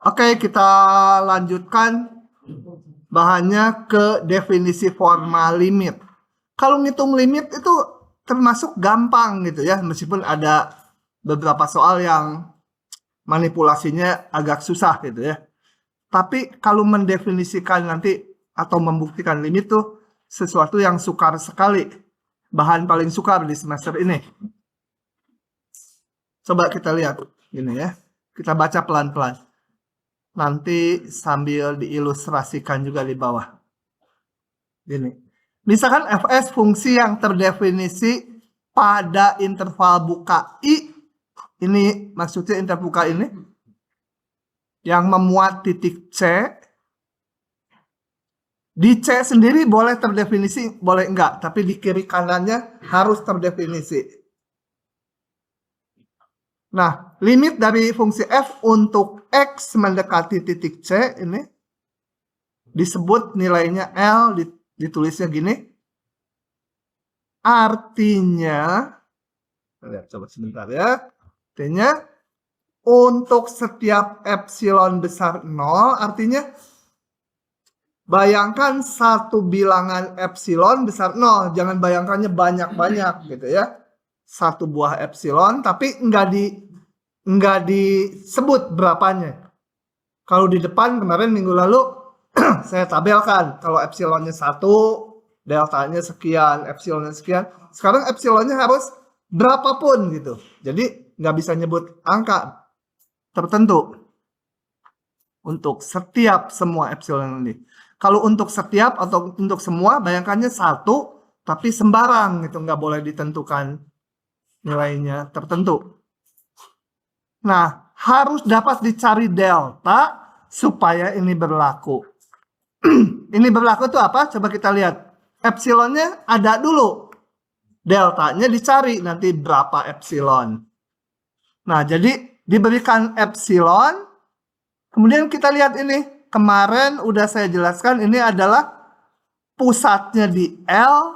Oke, kita lanjutkan bahannya ke definisi formal limit. Kalau ngitung limit itu termasuk gampang gitu ya, meskipun ada beberapa soal yang manipulasinya agak susah gitu ya. Tapi kalau mendefinisikan nanti atau membuktikan limit tuh sesuatu yang sukar sekali. Bahan paling sukar di semester ini. Coba kita lihat gini ya. Kita baca pelan-pelan. Nanti sambil diilustrasikan juga di bawah. Gini. Misalkan fs fungsi yang terdefinisi pada interval buka I. Ini maksudnya interval buka ini. Yang memuat titik C. Di C sendiri boleh terdefinisi, boleh enggak. Tapi di kiri kanannya harus terdefinisi. Nah, limit dari fungsi f untuk x mendekati titik C ini disebut nilainya L, ditulisnya gini. Artinya, lihat coba sebentar ya. Artinya, untuk setiap epsilon besar 0, artinya bayangkan satu bilangan epsilon besar 0. Jangan bayangkannya banyak-banyak gitu ya. Satu buah epsilon, tapi nggak disebut berapanya. Kalau di depan kemarin minggu lalu saya tabelkan. Kalau epsilonnya 1, deltanya sekian, epsilonnya sekian. Sekarang epsilonnya harus berapapun gitu. Jadi nggak bisa nyebut angka tertentu untuk setiap semua epsilon ini. Kalau untuk setiap atau untuk semua, bayangkannya 1, tapi sembarang gitu, nggak boleh ditentukan nilainya tertentu. Nah, harus dapat dicari delta supaya ini berlaku. Ini berlaku itu apa? Coba kita lihat. Epsilonnya ada dulu. Deltanya dicari nanti berapa epsilon. Nah, jadi diberikan epsilon. Kemudian kita lihat ini. Kemarin udah saya jelaskan ini adalah pusatnya di L.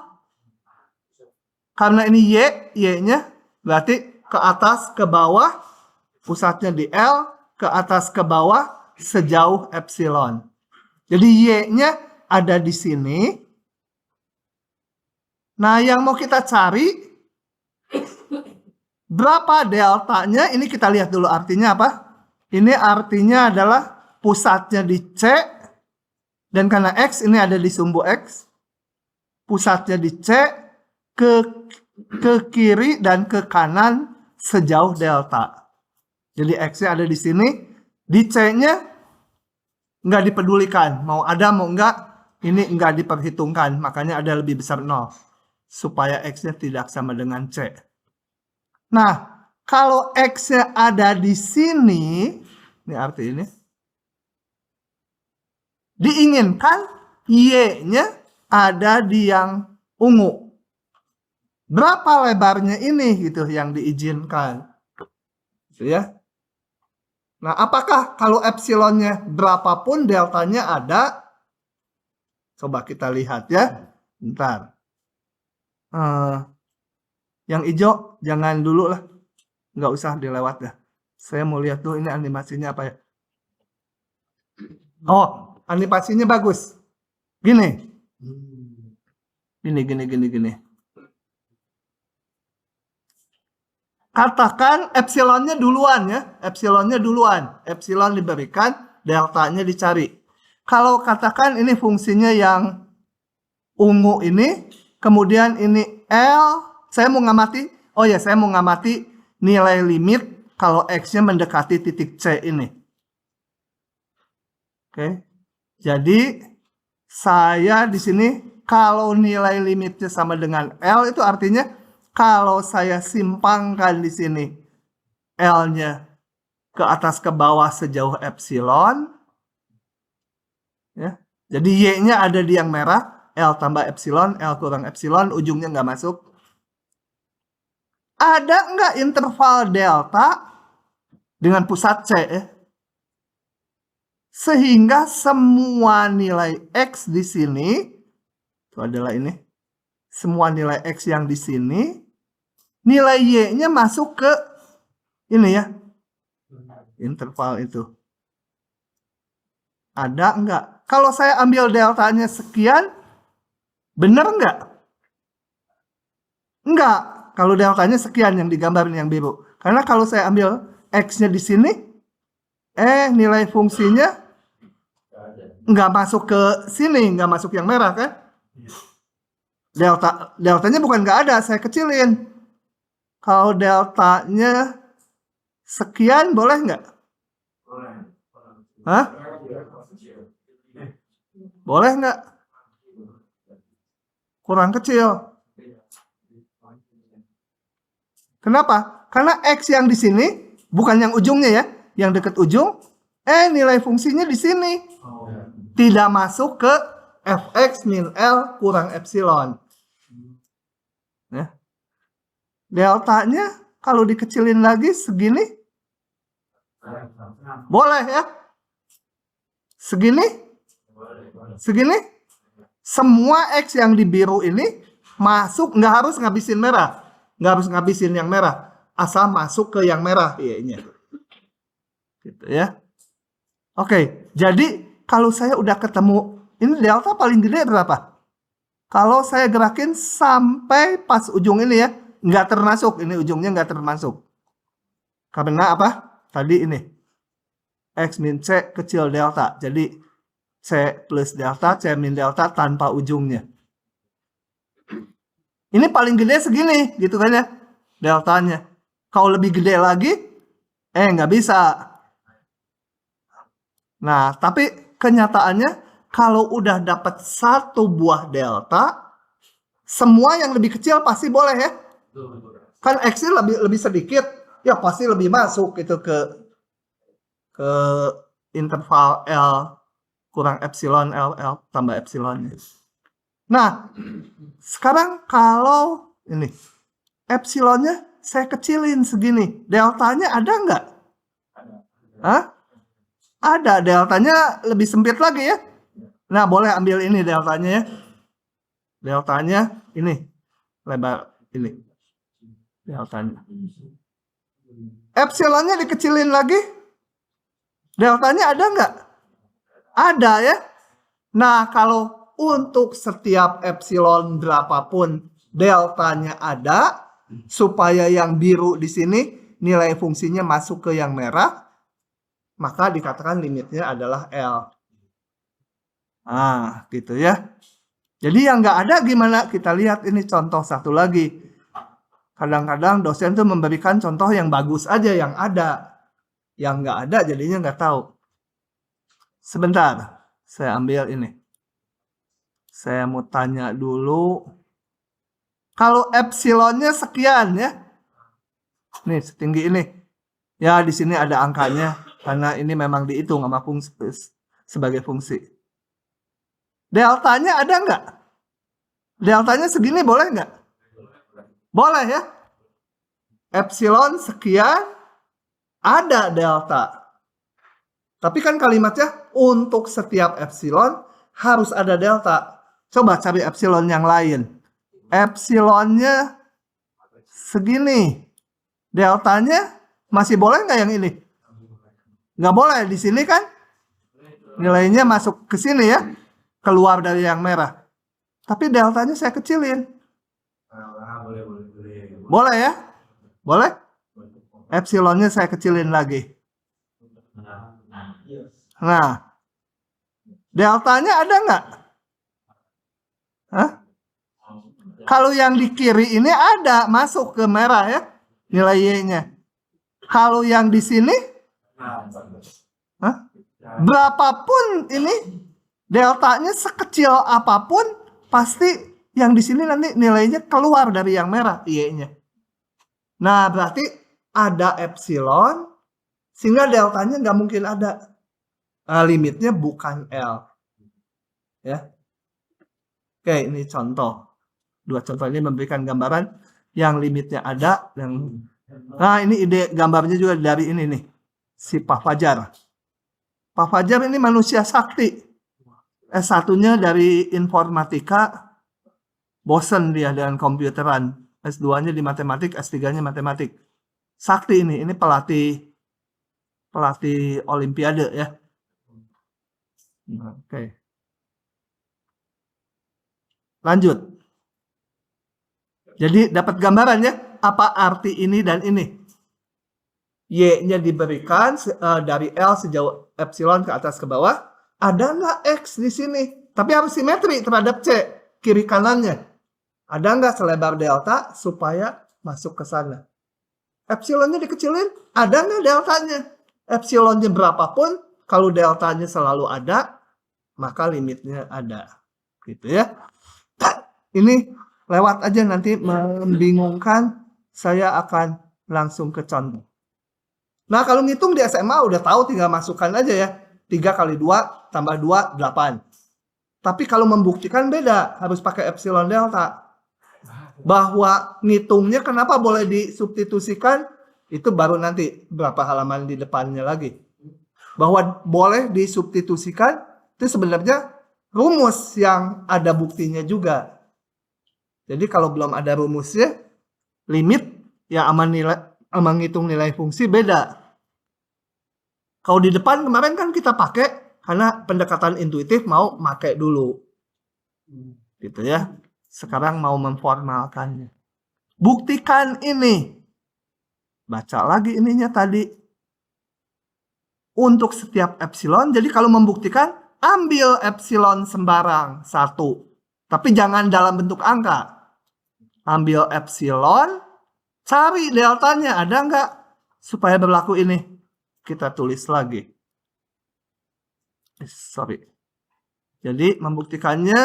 Karena ini Y-nya berarti ke atas ke bawah. Pusatnya di L, ke atas ke bawah sejauh epsilon. Jadi Y-nya ada di sini. Nah, yang mau kita cari berapa deltanya? Ini kita lihat dulu artinya apa. Ini artinya adalah pusatnya di C. Dan karena X ini ada di sumbu X. Pusatnya di C. Ke kiri dan ke kanan sejauh delta. Jadi X-nya ada di sini. Di C-nya nggak dipedulikan. Mau ada mau enggak, ini nggak diperhitungkan. Makanya ada lebih besar 0. Supaya X-nya tidak sama dengan C. Nah, kalau X-nya ada di sini, ini arti ini, diinginkan Y-nya ada di yang ungu. Berapa lebarnya ini gitu yang diizinkan. Gitu ya. Nah, apakah kalau epsilonnya berapapun deltanya ada? Coba kita lihat ya. Bentar. Yang hijau jangan dulu lah. Nggak usah dilewat ya. Saya mau lihat dulu ini animasinya apa ya. Oh, animasinya bagus. Gini. Gini. Katakan epsilonnya duluan ya. Epsilonnya duluan. Epsilon diberikan, deltanya dicari. Kalau katakan ini fungsinya yang ungu ini, kemudian ini L, saya mau ngamati nilai limit kalau X-nya mendekati titik C ini. Oke. Jadi saya di sini kalau nilai limitnya sama dengan L itu artinya kalau saya simpangkan di sini L-nya ke atas ke bawah sejauh epsilon, ya. Jadi Y-nya ada di yang merah, L tambah epsilon, L kurang epsilon, ujungnya nggak masuk. Ada nggak interval delta dengan pusat C? Sehingga semua nilai X di sini, itu adalah ini, semua nilai X yang di sini, nilai Y-nya masuk ke ini ya, interval itu. ada enggak? Kalau saya ambil deltanya sekian, benar enggak? Enggak. Kalau deltanya sekian yang digambarin yang biru. Karena kalau saya ambil X-nya di sini, nilai fungsinya nggak masuk ke sini, nggak masuk yang merah kan? Deltanya bukan nggak ada, saya kecilin. Kalau deltanya sekian boleh nggak? Hah? Boleh nggak? Kurang kecil. Kenapa? Karena X yang di sini, bukan yang ujungnya ya, yang dekat ujung, nilai fungsinya di sini. Tidak masuk ke Fx min L kurang epsilon. Ya. Deltanya kalau dikecilin lagi segini, boleh ya? Segini? Segini? Semua X yang di biru ini masuk, nggak harus ngabisin merah. Nggak harus ngabisin yang merah. Asal masuk ke yang merah. Iya. Gitu ya. Oke, jadi kalau saya udah ketemu, ini delta paling gede berapa? Kalau saya gerakin sampai pas ujung ini ya, nggak termasuk. Ini ujungnya nggak termasuk. Karena apa? Tadi ini. X min C kecil delta. Jadi C plus delta, C min delta tanpa ujungnya. Ini paling gede segini, gitu kan ya, deltanya. Kalau lebih gede lagi, nggak bisa. Nah, tapi kenyataannya, kalau udah dapat satu buah delta, semua yang lebih kecil pasti boleh ya. Kan X-nya lebih sedikit, ya pasti lebih masuk gitu ke interval L kurang epsilon, L tambah epsilon. Nah, sekarang kalau ini epsilonnya saya kecilin segini, deltanya ada nggak? Hah? Ada, deltanya lebih sempit lagi ya. Nah, boleh ambil ini deltanya ya. Deltanya ini, lebar ini. Deltanya. Epsilonnya dikecilin lagi. Deltanya ada nggak? Ada ya. Nah, kalau untuk setiap epsilon berapapun deltanya ada, supaya yang biru di sini nilai fungsinya masuk ke yang merah, maka dikatakan limitnya adalah L. Nah, gitu ya. Jadi yang nggak ada gimana? Kita lihat ini contoh satu lagi. Kadang-kadang dosen tuh memberikan contoh yang bagus aja yang ada. Yang nggak ada jadinya nggak tahu. Sebentar, saya ambil ini. Saya mau tanya dulu. Kalau epsilonnya sekian ya. Nih, setinggi ini. Ya, di sini ada angkanya. Karena ini memang dihitung sama fungsi, sebagai fungsi. Deltanya ada nggak? Deltanya segini boleh nggak? Boleh ya. Epsilon sekian, ada delta. Tapi kan kalimatnya untuk setiap epsilon harus ada delta. Coba cari epsilon yang lain. Epsilonnya segini. Deltanya masih boleh nggak yang ini? Nggak boleh. Di sini kan nilainya masuk ke sini ya. Keluar dari yang merah. Tapi deltanya saya kecilin. Boleh ya? Boleh? Epsilonnya saya kecilin lagi. Nah, deltanya ada nggak? Hah? Kalau yang di kiri ini ada, masuk ke merah ya, nilai Y-nya. Kalau yang di sini, berapapun ini, deltanya sekecil apapun, pasti yang di sini nanti nilainya keluar dari yang merah, Y-nya. Nah, berarti ada epsilon, sehingga deltanya nggak mungkin ada. Limitnya bukan L. Ya. Oke, ini contoh. Dua contoh ini memberikan gambaran yang limitnya ada. Nah, ini ide gambarnya juga dari ini nih. Si Pak Fajar. Pak Fajar ini manusia sakti. S1-nya dari informatika. Bosen dia dengan komputeran. S2-nya di matematik, S3-nya matematik. Sakti ini pelatih olimpiade ya. Oke. Lanjut. Jadi dapat gambaran ya, apa arti ini dan ini. Y-nya diberikan dari L sejauh epsilon ke atas ke bawah. Ada nggak X di sini? Tapi harus simetri terhadap C, kiri kanannya. Ada nggak selebar delta supaya masuk ke sana? Epsilonnya dikecilin, ada nggak deltanya? Epsilonnya berapapun, kalau deltanya selalu ada, maka limitnya ada. Gitu ya. Ini lewat aja, nanti membingungkan, saya akan langsung ke contoh. Nah, kalau ngitung di SMA udah tahu, tinggal masukkan aja ya. 3 kali 2 tambah 2, 8. Tapi kalau membuktikan beda, harus pakai epsilon delta. Bahwa ngitungnya kenapa boleh disubstitusikan, itu baru nanti berapa halaman di depannya lagi. Bahwa boleh disubstitusikan, itu sebenarnya rumus yang ada buktinya juga. Jadi kalau belum ada rumusnya, limit yang sama ngitung nilai fungsi beda. Kalau di depan kemarin kan kita pakai karena pendekatan intuitif mau pakai dulu. Gitu ya. Sekarang mau memformalkannya. Buktikan ini. Baca lagi ininya tadi. Untuk setiap epsilon, jadi kalau membuktikan, ambil epsilon sembarang 1. Tapi jangan dalam bentuk angka. Ambil epsilon, cari deltanya, ada nggak? Supaya berlaku ini. Kita tulis lagi. Sorry. Jadi membuktikannya,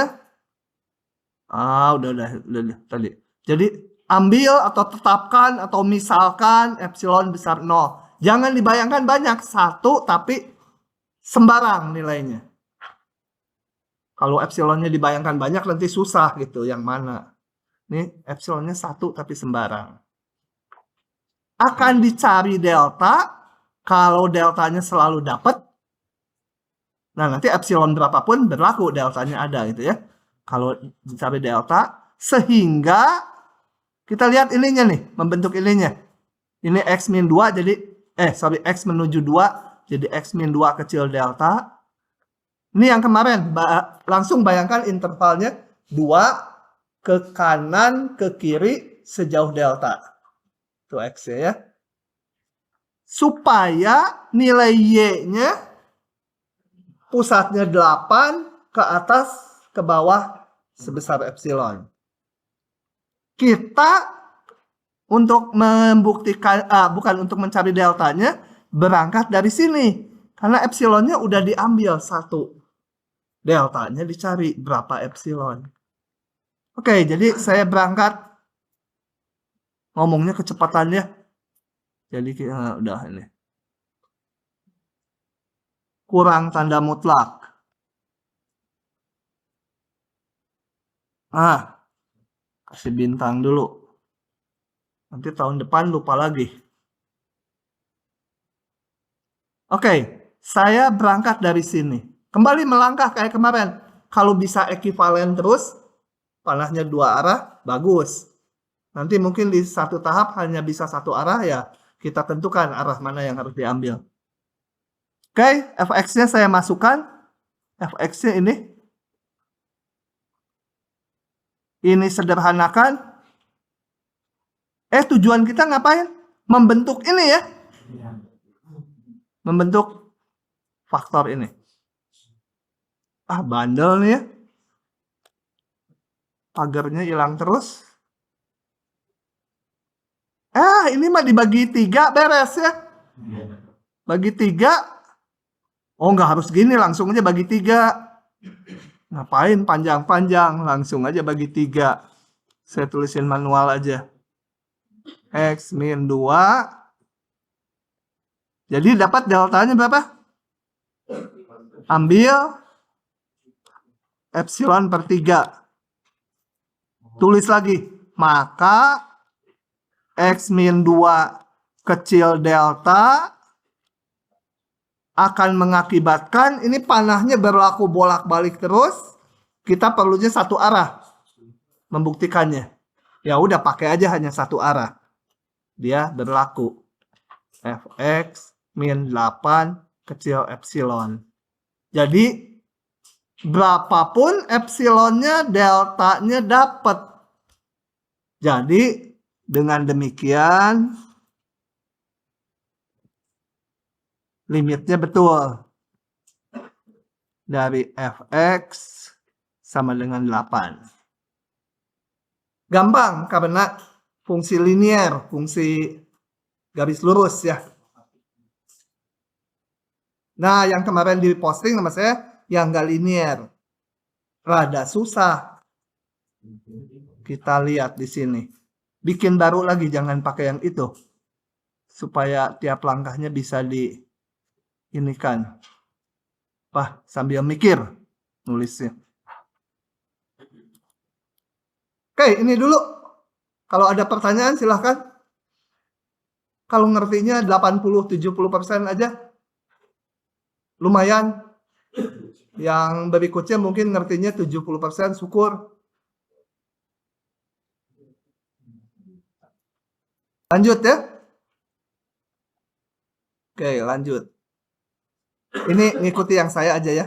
udah tadi. Jadi ambil atau tetapkan atau misalkan epsilon besar 0. Jangan dibayangkan banyak, 1 tapi sembarang nilainya. Kalau epsilonnya dibayangkan banyak nanti susah gitu, yang mana. Ini epsilonnya 1 tapi sembarang. Akan dicari delta. Kalau deltanya selalu dapat, nah nanti epsilon berapapun berlaku, deltanya ada gitu ya. Kalau dicari delta, sehingga kita lihat ininya nih, membentuk ininya. Ini X min 2 jadi, X menuju 2, jadi X min 2 kecil delta. Ini yang kemarin, langsung bayangkan intervalnya 2 ke kanan, ke kiri, sejauh delta. Itu X ya. Supaya nilai Y-nya pusatnya 8 ke atas ke bawah sebesar epsilon. Kita untuk membuktikan, bukan untuk mencari deltanya, berangkat dari sini. Karena epsilonnya udah diambil 1. Deltanya dicari berapa epsilon. Oke, jadi saya berangkat. Ngomongnya kecepatannya. Jadi udah ini. Kurang tanda mutlak. Kasih bintang dulu. Nanti tahun depan lupa lagi. Oke, saya berangkat dari sini. Kembali melangkah kayak kemarin. Kalau bisa ekivalen terus, panahnya 2 arah, bagus. Nanti mungkin di satu tahap hanya bisa 1 arah, ya kita tentukan arah mana yang harus diambil. Oke, fx-nya saya masukkan. Fx-nya ini. Ini sederhanakan. Tujuan kita ngapain? Membentuk ini ya. Membentuk faktor ini. Bandel nih ya. Pagarnya hilang terus. Ini mah dibagi 3 beres ya. Bagi 3. Nggak harus gini, langsung aja bagi 3. Ngapain panjang-panjang, langsung aja bagi 3. Saya tulisin manual aja. X min 2. Jadi dapat deltanya berapa? Ambil epsilon per 3. Tulis lagi. Maka X min 2 kecil delta akan mengakibatkan ini panahnya berlaku bolak-balik terus. Kita perlunya 1 arah membuktikannya. Ya udah pakai aja hanya 1 arah. Dia berlaku. Fx min 8 kecil epsilon. Jadi Berapapun epsilonnya, deltanya dapat. Jadi dengan demikian limitnya betul. Dari fx sama dengan 8. Gampang karena fungsi linier, fungsi garis lurus ya. Nah, yang kemarin di posting sama saya yang nggak linier. Rada susah. Kita lihat di sini. Bikin baru lagi, jangan pakai yang itu. Supaya tiap langkahnya bisa diinikan. Wah, sambil mikir nulisnya. Oke, ini dulu. Kalau ada pertanyaan silahkan. Kalau ngertinya 80-70% aja. Lumayan. Yang berikutnya mungkin ngertinya 70%, syukur. Lanjut ya. Oke, lanjut. Ini ngikuti yang saya aja ya.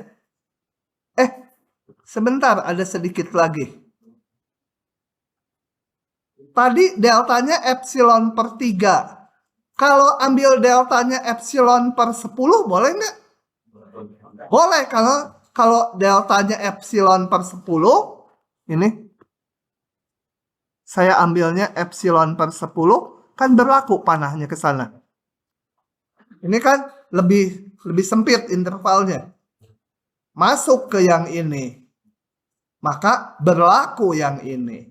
Sebentar, ada sedikit lagi. Tadi deltanya epsilon per 3. Kalau ambil deltanya epsilon per 10, boleh nggak? Boleh, kalau deltanya epsilon per 10, ini saya ambilnya epsilon per 10, kan berlaku panahnya ke sana. Ini kan lebih sempit intervalnya. Masuk ke yang ini, maka berlaku yang ini.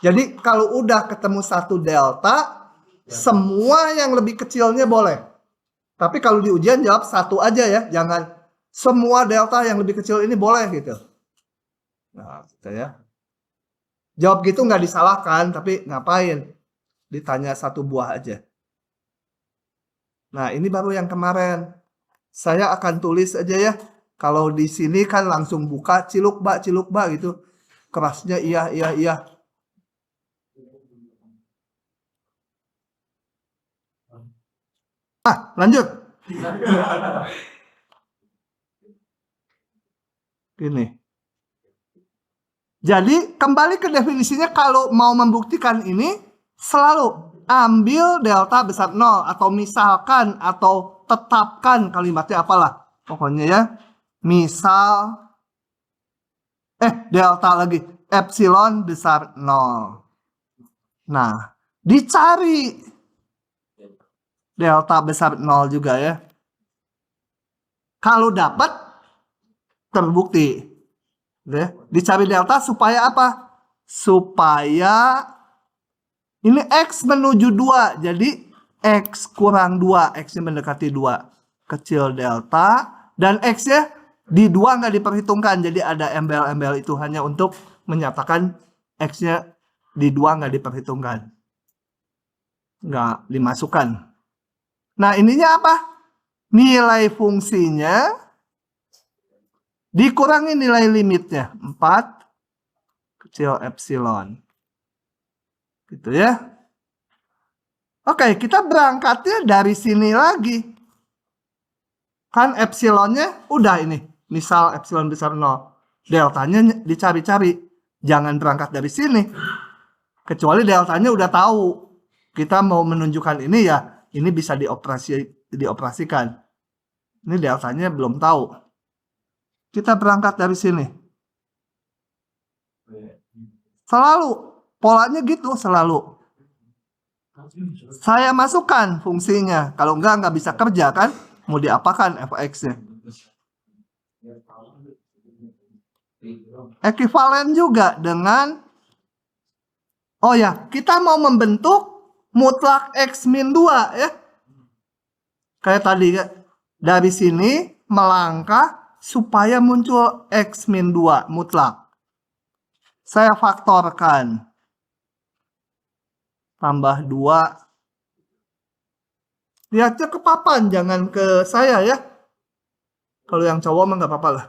Jadi kalau udah ketemu satu delta, semua yang lebih kecilnya boleh. Tapi kalau di ujian jawab satu aja ya, jangan semua delta yang lebih kecil ini boleh gitu. Nah, gitu ya. Jawab gitu nggak disalahkan, tapi ngapain? Ditanya satu buah aja. Nah, ini baru yang kemarin. Saya akan tulis aja ya. Kalau di sini kan langsung buka cilukba gitu. Kerasnya iya. Lanjut. Gini. Jadi kembali ke definisinya, kalau mau membuktikan ini selalu ambil delta besar 0 atau misalkan atau tetapkan kalimatnya apalah. Pokoknya ya. Misal delta lagi epsilon besar 0. Nah, dicari delta besar 0 juga ya. Kalau dapat terbukti. Dicari delta supaya apa? Supaya ini X menuju 2. Jadi X kurang 2. X-nya mendekati 2. Kecil delta. Dan X-nya di 2 nggak diperhitungkan. Jadi ada embel-embel itu hanya untuk menyatakan X-nya di 2 nggak diperhitungkan. Nggak dimasukkan. Nah, ininya apa? Nilai fungsinya dikurangi nilai limitnya. 4 kecil epsilon. Gitu ya. Oke, kita berangkatnya dari sini lagi. Kan epsilonnya udah ini. Misal epsilon besar 0. Deltanya dicari-cari. Jangan berangkat dari sini. Kecuali deltanya udah tahu. Kita mau menunjukkan ini ya. Ini bisa dioperasikan. Ini deltanya belum tahu. Kita berangkat dari sini. Selalu. Polanya gitu selalu. Saya masukkan fungsinya. Kalau enggak bisa kerja kan. Mau diapakan fx-nya. Ekuivalen juga dengan. Oh ya, kita mau membentuk mutlak X min 2 ya. Kayak tadi ya. Dari sini melangkah supaya muncul X min 2 mutlak. Saya faktorkan. Tambah 2. Lihatnya ke papan, jangan ke saya ya. Kalau yang cowok mah nggak apa-apa lah.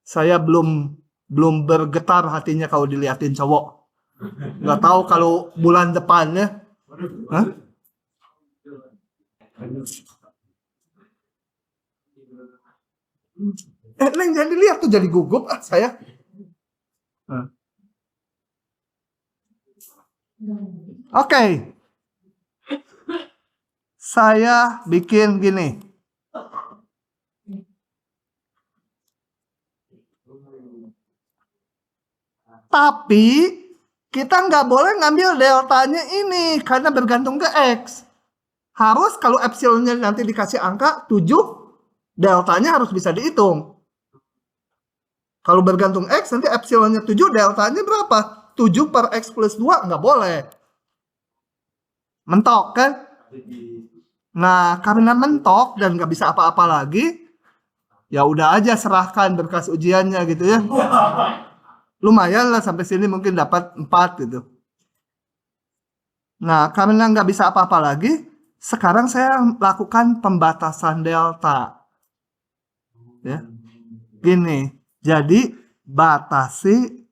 Saya belum bergetar hatinya kalau diliatin cowok. Nggak tahu kalau bulan depannya. Neng jadi lihat tuh jadi gugup saya. Oke. Saya bikin gini. Tapi kita nggak boleh ngambil deltanya ini karena bergantung ke X. Harus kalau epsilonnya nanti dikasih angka 7, deltanya harus bisa dihitung. Kalau bergantung X, nanti epsilonnya 7, deltanya berapa? 7 per X plus 2, nggak boleh. Mentok kan? Nah, karena mentok dan nggak bisa apa-apa lagi, ya udah aja serahkan berkas ujiannya gitu ya. Lumayan lah sampai sini mungkin dapat 4 gitu. Nah, karena nggak bisa apa-apa lagi, sekarang saya lakukan pembatasan delta. Ya. Gini, jadi batasi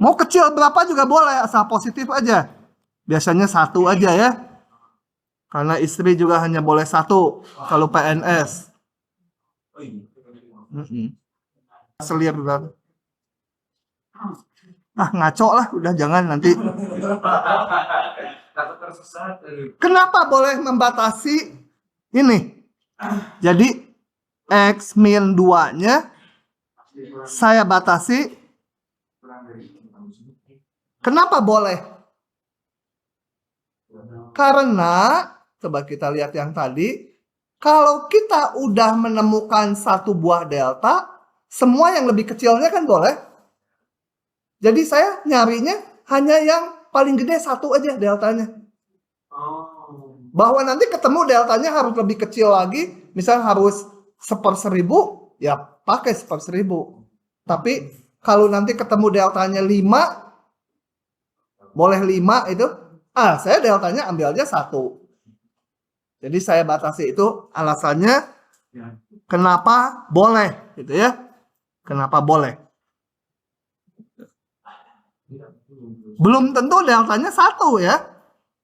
mau kecil berapa juga boleh, asal positif aja. Biasanya 1 aja ya. Karena istri juga hanya boleh 1 kalau PNS. Selir berapa? Ngaco lah, udah jangan nanti. Kenapa boleh membatasi ini? Jadi X min 2-nya saya batasi. Kenapa boleh? Karena coba kita lihat yang tadi, kalau kita udah menemukan 1 buah delta, semua yang lebih kecilnya kan boleh. Jadi saya nyarinya hanya yang paling gede 1 aja deltanya. Bahwa nanti ketemu deltanya harus lebih kecil lagi, misal harus 1/1000, ya pakai 1/1000. Tapi kalau nanti ketemu deltanya 5, boleh 5 itu, saya deltanya ambil aja 1. Jadi saya batasi itu alasannya kenapa boleh gitu ya. Kenapa boleh. Belum tentu deltanya 1 ya.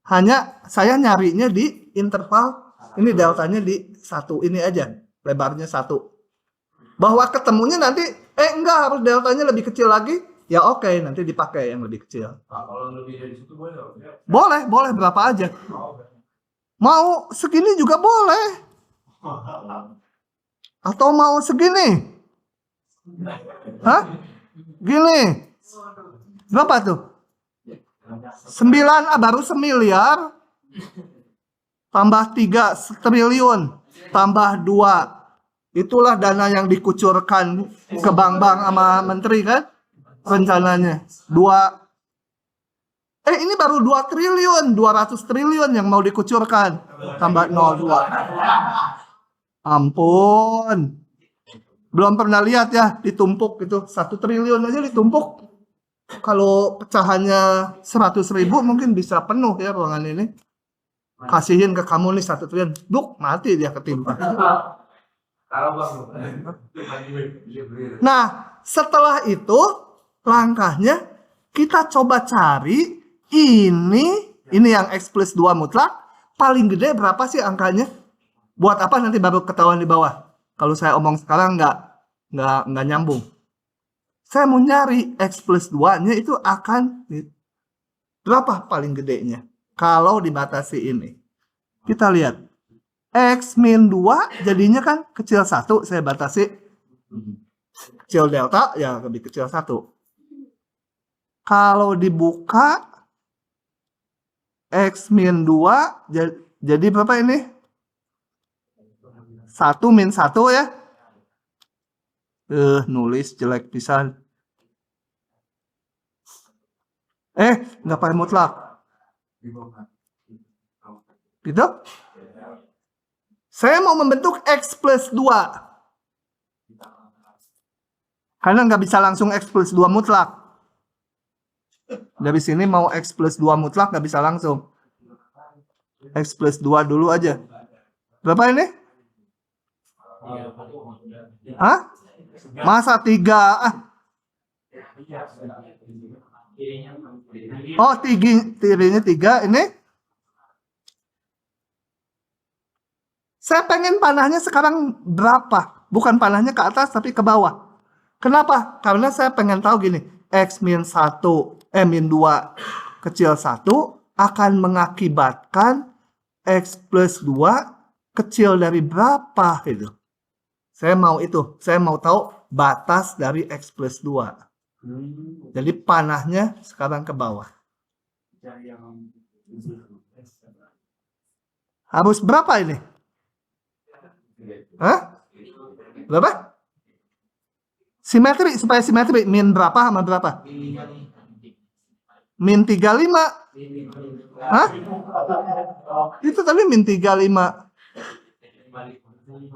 Hanya saya nyarinya di interval, ini deltanya di 1 ini aja, lebarnya 1. Bahwa ketemunya nanti, enggak harus deltanya lebih kecil lagi, ya oke, nanti dipakai yang lebih kecil. Kalau lebih dari situ boleh? Boleh berapa aja. Mau segini juga boleh. Atau mau segini? Gini. Berapa tuh? 9, baru 1.000.000,000. Tambah 3 triliun. Tambah 2. Itulah dana yang dikucurkan ke bank-bank sama menteri kan? Rencananya. 2. Ini baru 2 triliun. 200 triliun yang mau dikucurkan. Tambah 0,2. Ampun. Belum pernah lihat ya ditumpuk gitu. 1 triliun aja ditumpuk. Kalau pecahannya 100.000 mungkin bisa penuh ya ruangan ini. Kasihin ke kamu nih 1 triliun. Duk, mati dia ketimpa. Nah, setelah itu langkahnya kita coba cari ini yang X plus 2 mutlak. Paling gede berapa sih angkanya? Buat apa nanti baru ketahuan di bawah. Kalau saya omong sekarang nggak nyambung. Saya mau nyari X plus 2-nya itu akan berapa paling gedenya. Kalau dibatasi ini. Kita lihat. X min 2 jadinya kan kecil 1. Saya batasi. Kecil delta ya lebih kecil 1. Kalau dibuka X min 2 jadi berapa ini? 1 min 1 ya. Nulis jelek pisan. Nggak pakai mutlak. Gitu? Saya mau membentuk X plus 2. Karena nggak bisa langsung X plus 2 mutlak. Dari sini mau X plus 2 mutlak nggak bisa langsung. X plus 2 dulu aja. Berapa ini? Masa 3? Tirinya 3 ini Saya pengen panahnya sekarang berapa? Bukan panahnya ke atas tapi ke bawah. Kenapa? Karena saya pengen tahu gini, X min 1, min 2 kecil 1 akan mengakibatkan X plus 2 kecil dari berapa gitu. Saya mau itu, saya mau tahu batas dari X plus 2. Jadi panahnya sekarang ke bawah. Harus berapa ini? Hah? Berapa? Simetri, supaya simetri. Min berapa sama berapa? Min 35. Hah? Itu tadi min 35.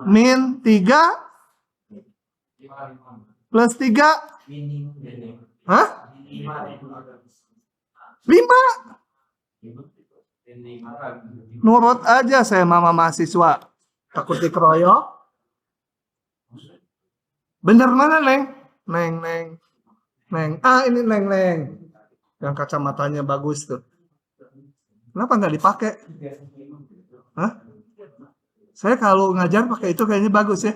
Min 3 plus 3. Hah? 5. Nurut aja saya mama mahasiswa. Takut dikeroyok. Bener mana, Neng? Neng. Ah, ini Neng. Yang kacamatanya bagus tuh. Kenapa nggak dipakai? Hah? Saya kalau ngajar pakai itu kayaknya bagus ya.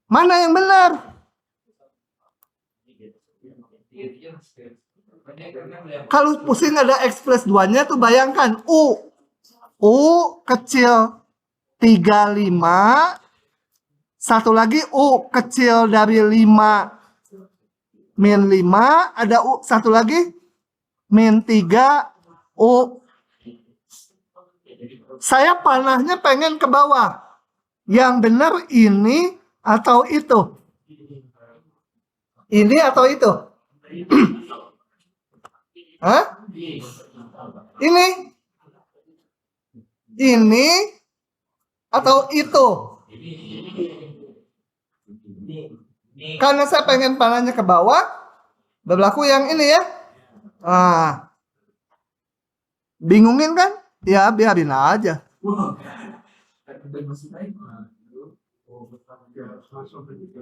Mana yang benar? Kalau pusing ada X plus 2-nya tuh bayangkan U kecil 35, satu lagi U kecil dari 5 min 5, ada U satu lagi min 3 U. Saya panahnya pengen ke bawah. Yang benar ini atau itu? Ini atau itu? Hah? Ini atau itu? Karena saya pengen panahnya ke bawah, berlaku yang ini ya. Bingungin kan? Ya biarin aja.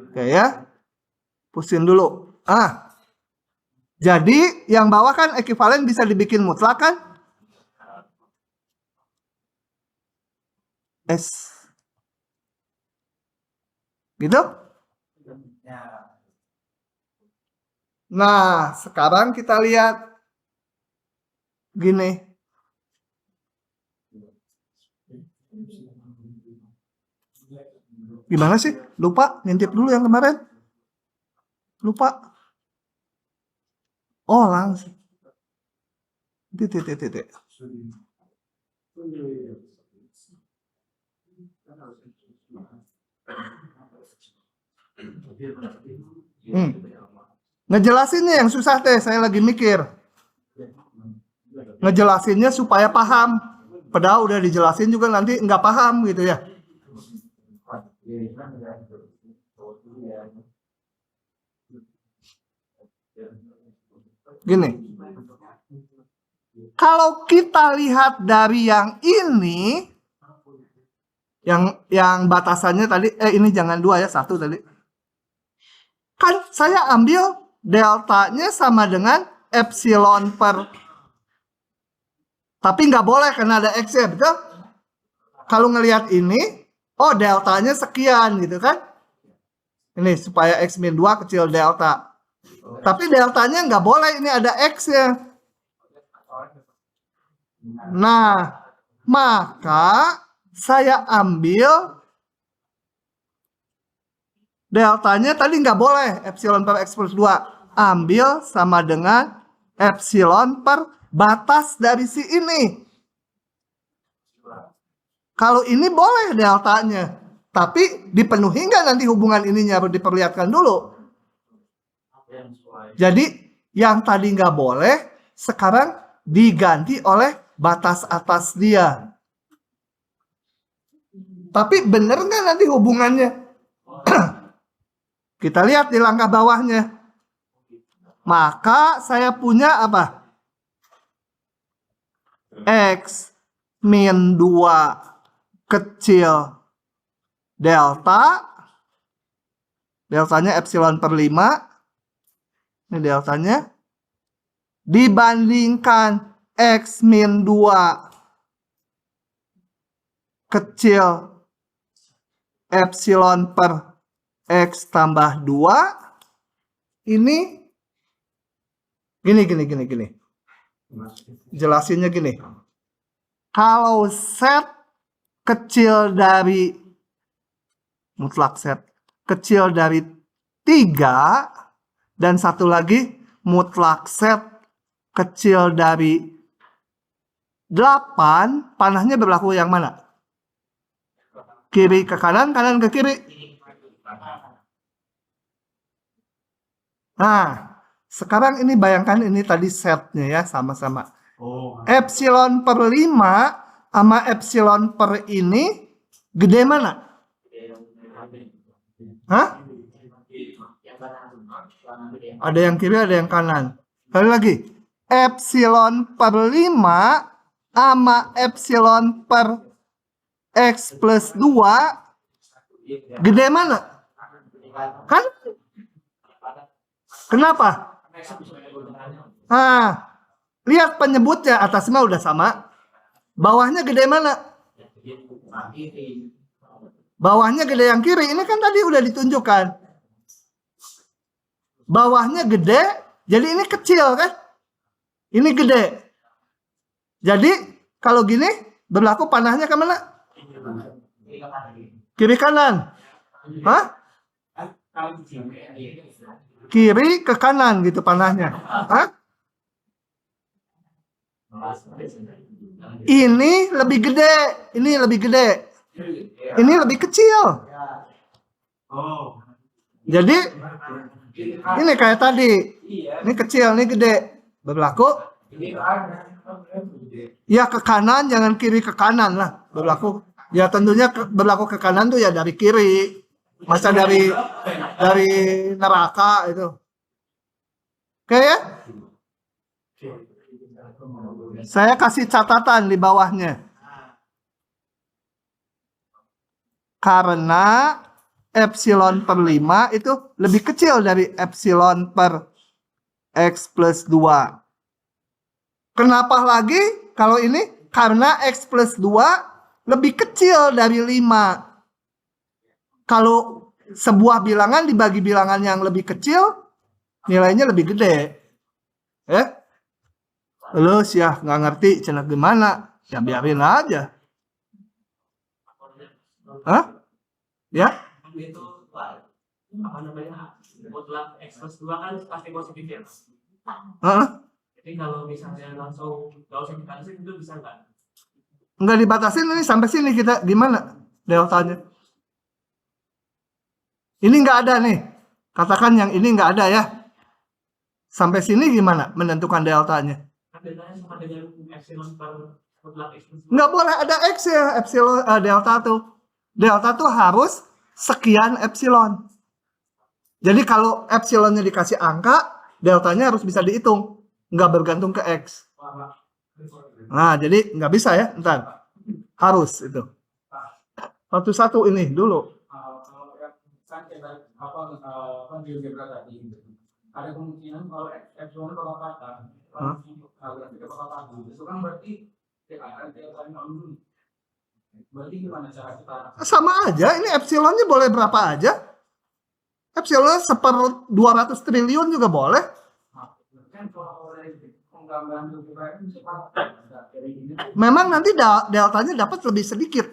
Oke ya. Pusing dulu. Jadi yang bawah kan ekuivalen bisa dibikin mutlak kan? S. Gitu? Nah, sekarang kita lihat gini. Gimana sih? Lupa ngintip dulu yang kemarin. Lupa. Oh, langsung. Titik. Ngejelasinnya yang susah teh, saya lagi mikir. Ngejelasinnya supaya paham. Padahal udah dijelasin juga nanti nggak paham gitu ya. Gini. Kalau kita lihat dari yang ini, yang batasannya tadi, ini jangan 2 ya, 1 tadi. Kan saya ambil deltanya sama dengan epsilon per, tapi nggak boleh karena ada X ya, betul? Kalau ngelihat ini, oh deltanya sekian gitu kan? Ini supaya X min 2 kecil delta. Tapi deltanya nggak boleh, ini ada X ya. Nah, maka saya ambil deltanya tadi nggak boleh, epsilon per X plus 2. Ambil sama dengan epsilon per batas dari si ini. Kalau ini boleh deltanya, tapi dipenuhi nggak nanti hubungan ininya, harus diperlihatkan dulu. Jadi yang tadi nggak boleh, sekarang diganti oleh batas atas dia. Tapi bener nggak nanti hubungannya? Kita lihat di langkah bawahnya. Maka saya punya apa? X min 2 kecil delta. Deltanya epsilon per 5. Ini deltanya. Dibandingkan X min 2 kecil epsilon per X tambah 2 ini gini. Jelasinnya gini. Kalau set kecil dari mutlak set kecil dari 3 dan satu lagi mutlak set kecil dari 8, panahnya berlaku yang mana? Kiri ke kanan, kanan ke kiri. Nah, sekarang ini bayangkan ini tadi setnya ya, sama-sama. Epsilon per 5 sama epsilon per ini gede mana? Hah? Ada yang kiri, ada yang kanan. Sekali lagi. Epsilon per 5 sama epsilon per X plus 2 gede mana? Kan? Kenapa? Nah, lihat penyebutnya, atasnya udah sama. Bawahnya gede mana? Bawahnya gede yang kiri. Ini kan tadi udah ditunjukkan. Bawahnya gede, jadi ini kecil kan? Ini gede. Jadi kalau gini berlaku panahnya ke mana? Kiri kanan. Hah? Kiri ke kanan gitu panahnya. Hah? Ini lebih gede, ini lebih gede. Ini lebih kecil. Jadi ini kayak tadi. Ini kecil, ini gede. Berlaku ya ke kanan, jangan kiri ke kanan lah. Berlaku. Ya tentunya berlaku ke kanan tuh ya dari kiri. Masa dari neraka itu. Oke ya? Saya kasih catatan di bawahnya. Karena epsilon per 5 itu lebih kecil dari epsilon per X plus 2. Kenapa lagi kalau ini? Karena X plus 2 lebih kecil dari 5. Kalau sebuah bilangan dibagi bilangan yang lebih kecil, nilainya lebih gede. Ya? Lu ya nggak ngerti cina gimana, ya biarin aja. Hah? Ya? Itu apa namanya, mutlak X plus 2 kan pasti positif ya. Jadi kalau misalnya langsung nggak usah dibatasin itu bisa nggak? Nggak dibatasin, ini sampai sini kita gimana deltanya? Ini nggak ada nih. Katakan yang ini nggak ada ya. Sampai sini gimana menentukan deltanya? Deltanya sama dengan epsilon per mutlak X plus 2. Nggak boleh ada X ya, epsilon delta tuh. Delta tuh harus sekian epsilon. Jadi kalau epsilonnya dikasih angka, deltanya harus bisa dihitung. Nggak bergantung ke X. Nah, jadi nggak bisa ya, ntar. Harus itu. Satu-satu ini dulu. Ada kemungkinan kalau epsilon bakal patah, itu kan berarti berarti gimana cara kita? Sama aja, ini epsilonnya boleh berapa aja. Epsilon 1/200 triliun juga boleh. Memang nanti deltanya dapat lebih sedikit.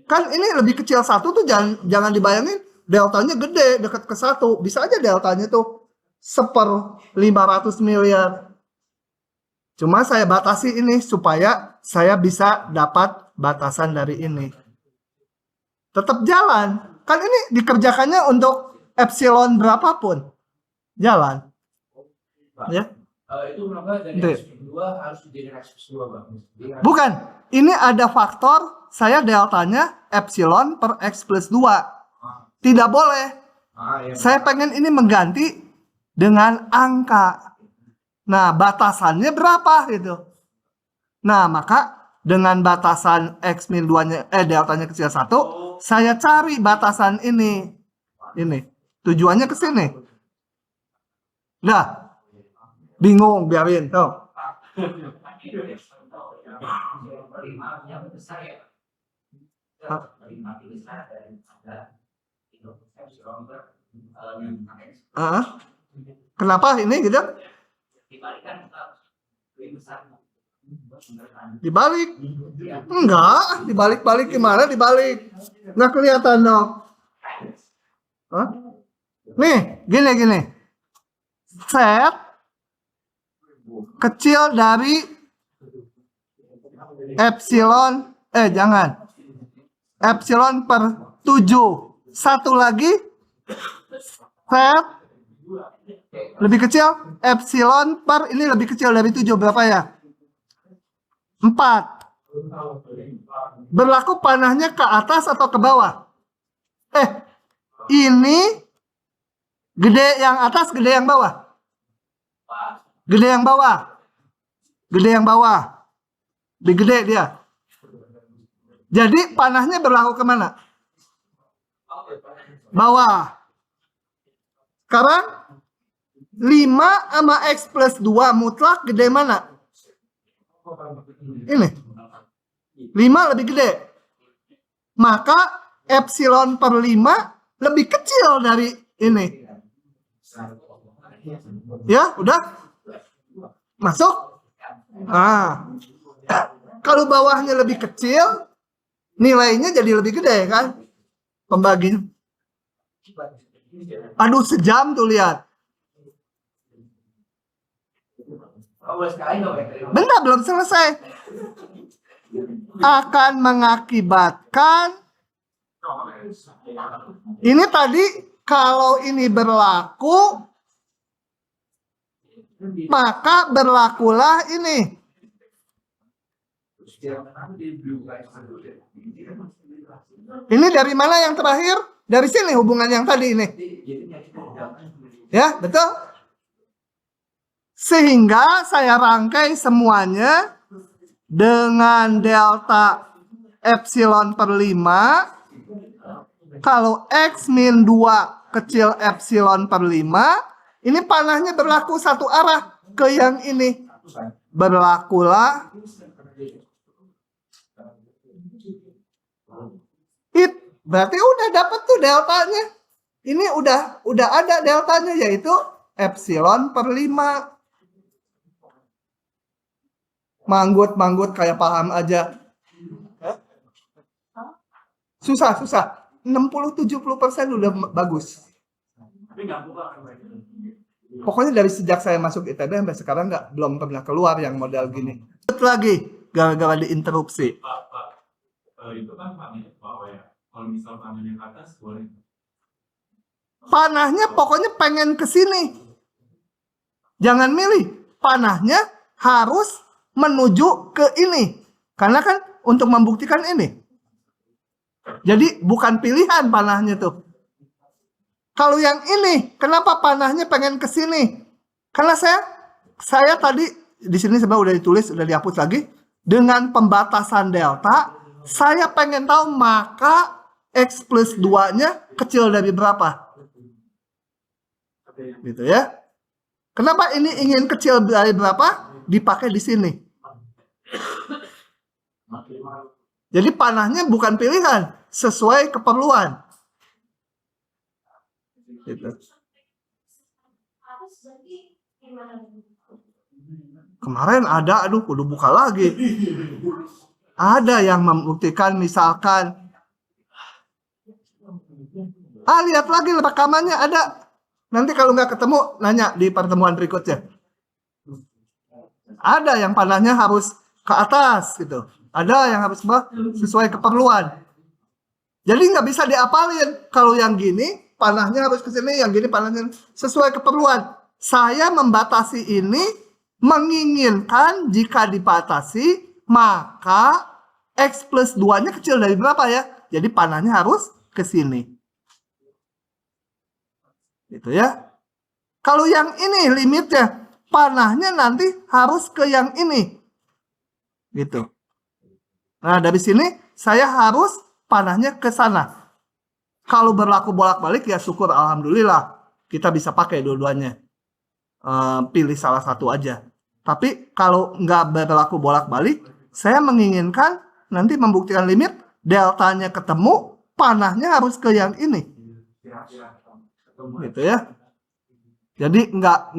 Kan ini lebih kecil 1 tuh jangan dibayangin deltanya gede dekat ke 1. Bisa aja deltanya tuh 1/500 miliar. Cuma saya batasi ini supaya saya bisa dapat batasan dari ini. Tetap jalan. Kan ini dikerjakannya untuk epsilon berapapun. Jalan. Ya. Itu kenapa dari X+2 harus jadi X+2 Bang? Bukan. Ini ada faktor saya deltanya epsilon per X plus 2. Tidak boleh. Saya pengen ini mengganti dengan angka. Nah, batasannya berapa gitu. Nah, maka dengan batasan X min 2-nya deltanya kecil 1, saya cari batasan ini. Ini. Tujuannya ke sini. Nah, bingung, biarin tuh. Kenapa ini gitu? Dibalik? Enggak, dibalik-balik gimana dibalik? Nggak kelihatan dong. Hah? Nih, gini. Set kecil dari epsilon, jangan. Epsilon per 7. Satu lagi, set lebih kecil, epsilon per, ini lebih kecil dari 7, berapa ya? 4. Berlaku panahnya ke atas atau ke bawah? Ini gede yang atas, gede yang bawah? Gede yang bawah. Gede yang bawah. Lebih gede dia. Jadi panahnya berlaku kemana? Bawah. Sekarang 5 sama X plus 2 mutlak gede mana? Ini. 5 lebih gede. Maka epsilon per 5 lebih kecil dari ini. Ya, udah? Masuk? Kalau bawahnya lebih kecil, nilainya jadi lebih gede kan? Pembaginya. Aduh, sejam tuh lihat. Bentar, belum selesai. Akan mengakibatkan, ini tadi kalau ini berlaku, maka berlakulah ini. Ini dari mana yang terakhir? Dari sini hubungan yang tadi ini. Ya, betul? Sehingga saya rangkai semuanya dengan delta epsilon per 5. Kalau X min 2 kecil epsilon per 5, ini panahnya berlaku satu arah ke yang ini. Berlakulah it. Berarti udah dapat tuh deltanya. Ini udah ada deltanya, yaitu epsilon per 5. Manggut kayak paham aja. Susah. 60-70% udah bagus. Pokoknya dari sejak saya masuk ITB sampai sekarang belum pernah keluar yang model gini. Lagi gara-gara diinterupsi. Itu kan panahnya ke bawah ya. Kalau misal panahnya ke atas boleh. Panahnya pokoknya pengen ke sini. Jangan milih. Panahnya harus menuju ke ini. Karena kan untuk membuktikan ini. Jadi bukan pilihan panahnya tuh. Kalau yang ini, kenapa panahnya pengen ke sini? Karena saya tadi di sini sebenarnya udah ditulis, udah dihapus lagi. Dengan pembatasan delta, saya pengen tahu maka X plus 2-nya kecil dari berapa. Gitu ya. Kenapa ini ingin kecil dari berapa? Dipakai di sini. Jadi panahnya bukan pilihan, sesuai keperluan. Gitu. Kemarin ada, kudu buka lagi. Ada yang membuktikan misalkan, lihat lagi rekamannya ada. Nanti kalau nggak ketemu, nanya di pertemuan berikutnya. Ada yang panahnya harus ke atas gitu. Ada yang harus sesuai keperluan. Jadi nggak bisa diapalin. Kalau yang gini, panahnya harus ke sini, yang gini panahnya sesuai keperluan. Saya membatasi ini menginginkan jika dibatasi, maka X plus 2-nya kecil dari berapa ya? Jadi panahnya harus ke sini. Gitu ya. Kalau yang ini limitnya, panahnya nanti harus ke yang ini. Gitu. Nah, dari sini saya harus panahnya ke sana. Kalau berlaku bolak-balik ya syukur alhamdulillah. Kita bisa pakai dua-duanya. Pilih salah satu aja. Tapi kalau nggak berlaku bolak-balik, saya menginginkan nanti membuktikan limit deltanya ketemu, panahnya harus ke yang ini. Gitu ya. Jadi nggak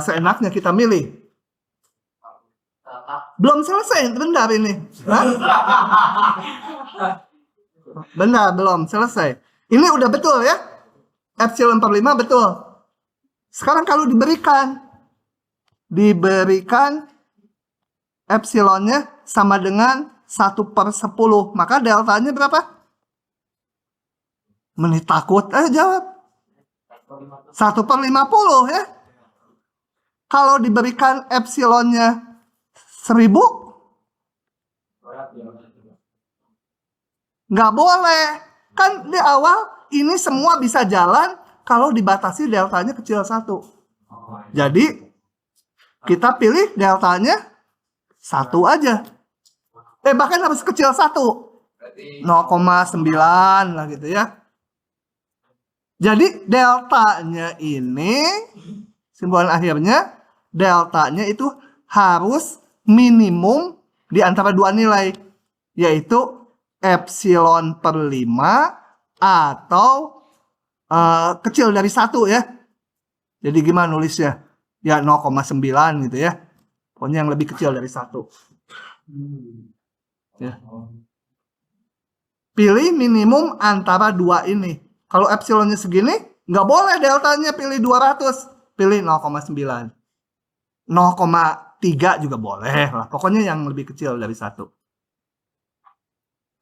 seenaknya kita milih. Belum selesai, bentar ini. Hah? Benar, belum selesai. Ini udah betul ya. Epsilon per 5 betul. Sekarang kalau diberikan epsilonnya sama dengan 1/10, maka deltanya berapa? Menit takut, jawab. 1/50 ya. Kalau diberikan epsilonnya 1000, nggak boleh. Kan di awal ini semua bisa jalan kalau dibatasi deltanya kecil 1. Jadi kita pilih deltanya 1 aja. Bahkan harus kecil 1. 0,9 lah gitu ya. Jadi deltanya ini, simbol akhirnya, deltanya itu harus minimum di antara dua nilai, yaitu epsilon per 5 atau kecil dari 1 ya. Jadi gimana nulisnya? Ya 0,9 gitu ya. Pokoknya yang lebih kecil dari 1. Ya. Pilih minimum antara dua ini. Kalau epsilonnya segini, nggak boleh deltanya pilih 200. Pilih 0,9. 0,3 juga boleh lah. Pokoknya yang lebih kecil dari 1.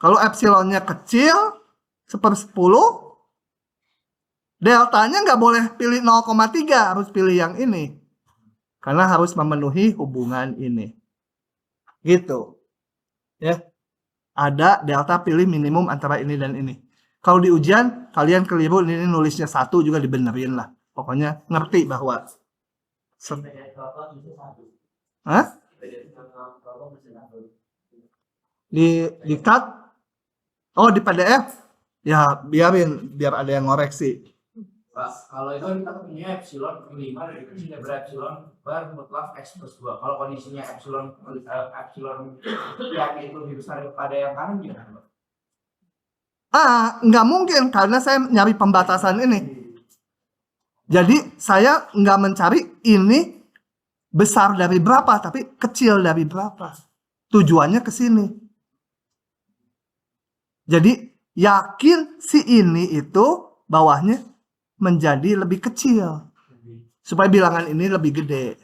Kalau epsilonnya kecil, 1/10, deltanya nggak boleh pilih 0,3. Harus pilih yang ini. Karena harus memenuhi hubungan ini. Gitu. Ya. Ada delta pilih minimum antara ini dan ini. Kalau di ujian, kalian keliru ini nulisnya 1 juga dibenerin lah. Pokoknya ngerti bahwa Hah? Di cut? Oh, di PDF? Ya, biar ada yang ngoreksi. Pak, kalau itu kita punya epsilon per 5 dari kecilnya berepsilon bar mutlak X+2. Kalau kondisinya epsilon yang itu lebih besar daripada yang kanan gimana, Pak? Nggak mungkin karena saya nyari pembatasan ini. Jadi saya nggak mencari ini besar dari berapa, tapi kecil dari berapa. Tujuannya ke sini. Jadi yakin si ini itu bawahnya menjadi lebih kecil. Supaya bilangan ini lebih gede.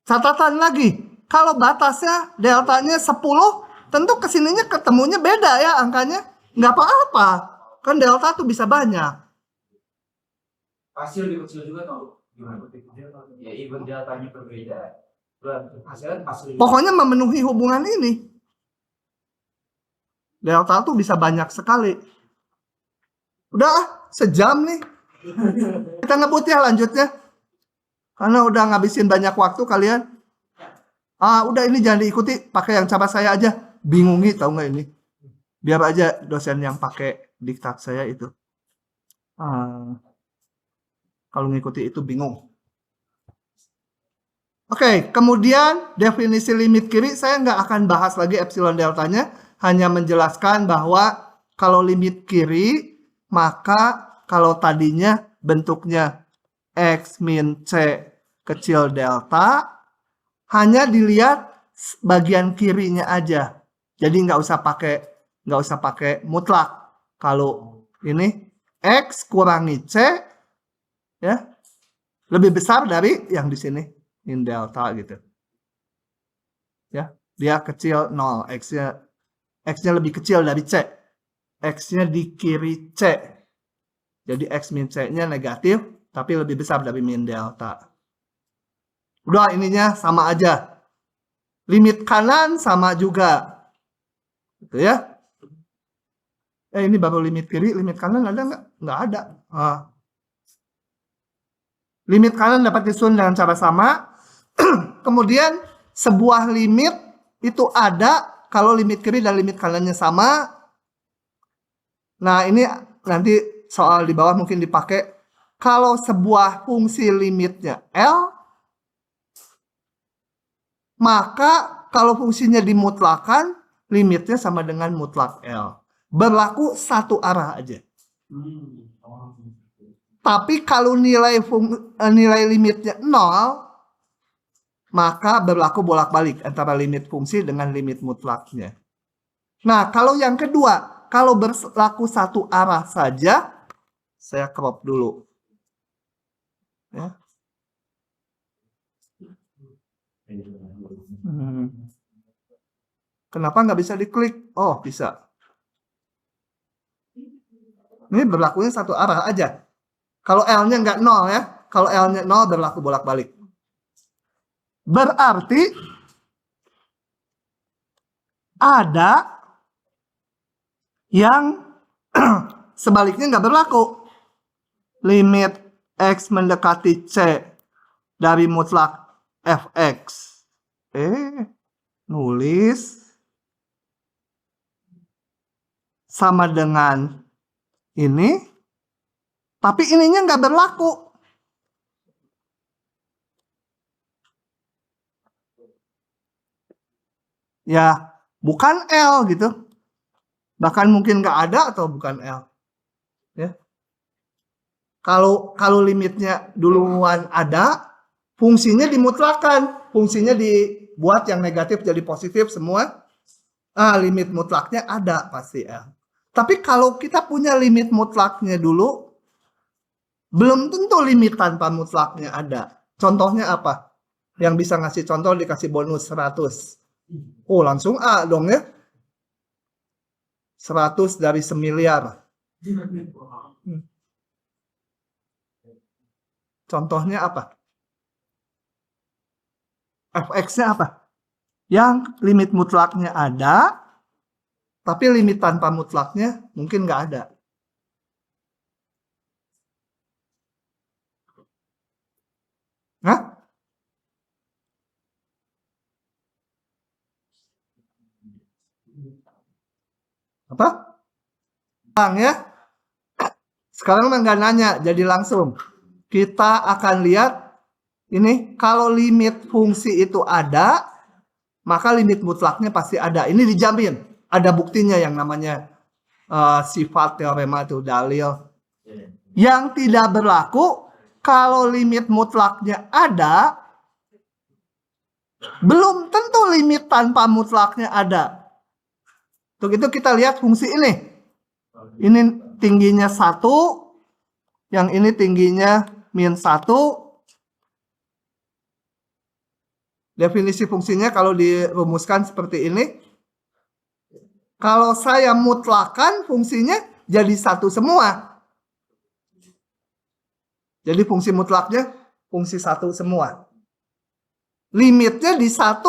Catatan lagi, kalau batasnya deltanya 10, tentu kesininya ketemunya beda ya angkanya. Nggak apa-apa. Kan delta tuh bisa banyak. Hasil lebih kecil juga tau gimana? Ya even deltanya berbeda. Hasilnya Pokoknya memenuhi hubungan ini. Delta tuh bisa banyak sekali. Udah sejam nih. Kita ngebut ya lanjutnya. Karena udah ngabisin banyak waktu kalian. Udah ini jangan diikuti. Pakai yang cara saya aja. Bingungi tahu nggak ini? Biar aja dosen yang pakai diktat saya itu. Kalau ngikuti itu bingung. Oke, kemudian definisi limit kiri saya nggak akan bahas lagi epsilon deltanya. Hanya menjelaskan bahwa kalau limit kiri, maka kalau tadinya bentuknya X min C kecil delta, hanya dilihat bagian kirinya aja. Jadi nggak usah pakai mutlak. Kalau ini X kurangi C, ya lebih besar dari yang di sini min delta gitu. Ya, dia kecil 0, X-nya lebih kecil dari C. X-nya di kiri C. Jadi X min C-nya negatif, tapi lebih besar dari min delta. Udah ininya sama aja. Limit kanan sama juga. Gitu ya. Ini baru limit kiri, limit kanan ada nggak? Nggak ada. Limit kanan dapat disusun dengan cara sama. Kemudian sebuah limit itu ada kalau limit kiri dan limit kanannya sama. Nah ini nanti soal di bawah mungkin dipakai. Kalau sebuah fungsi limitnya L, maka kalau fungsinya dimutlakan, limitnya sama dengan mutlak L. Berlaku satu arah aja. Tapi kalau nilai limitnya 0, maka berlaku bolak-balik antara limit fungsi dengan limit mutlaknya. Nah, kalau yang kedua, kalau berlaku satu arah saja, saya crop dulu. Ya. Kenapa nggak bisa diklik? Oh, bisa. Ini berlakunya satu arah aja. Kalau L-nya nggak 0 ya. Kalau L-nya 0 berlaku bolak-balik. Berarti ada yang sebaliknya nggak berlaku. Limit X mendekati C dari mutlak Fx. Nulis sama dengan ini, tapi ininya nggak berlaku. Ya, bukan L gitu. Bahkan mungkin nggak ada atau bukan L. Ya. Kalau limitnya duluan ada, fungsinya dimutlakan, fungsinya dibuat yang negatif jadi positif semua. Limit mutlaknya ada pasti L. Tapi kalau kita punya limit mutlaknya dulu, belum tentu limit tanpa mutlaknya ada. Contohnya apa? Yang bisa ngasih contoh dikasih bonus 100. Oh, langsung A dong ya. 100 dari semiliar. Contohnya apa? Fx-nya apa? Yang limit mutlaknya ada, tapi limit tanpa mutlaknya mungkin nggak ada. Hah? Apa? Bang ya? Sekarang nggak nanya, jadi langsung. Kita akan lihat ini, kalau limit fungsi itu ada, maka limit mutlaknya pasti ada. Ini dijamin. Ada buktinya yang namanya sifat teorema itu dalil. Yang tidak berlaku, kalau limit mutlaknya ada, belum tentu limit tanpa mutlaknya ada. Untuk itu kita lihat fungsi ini. Ini tingginya 1, yang ini tingginya min 1. Definisi fungsinya kalau dirumuskan seperti ini. Kalau saya mutlakan fungsinya jadi 1 semua. Jadi fungsi mutlaknya fungsi 1 semua. Limitnya di 1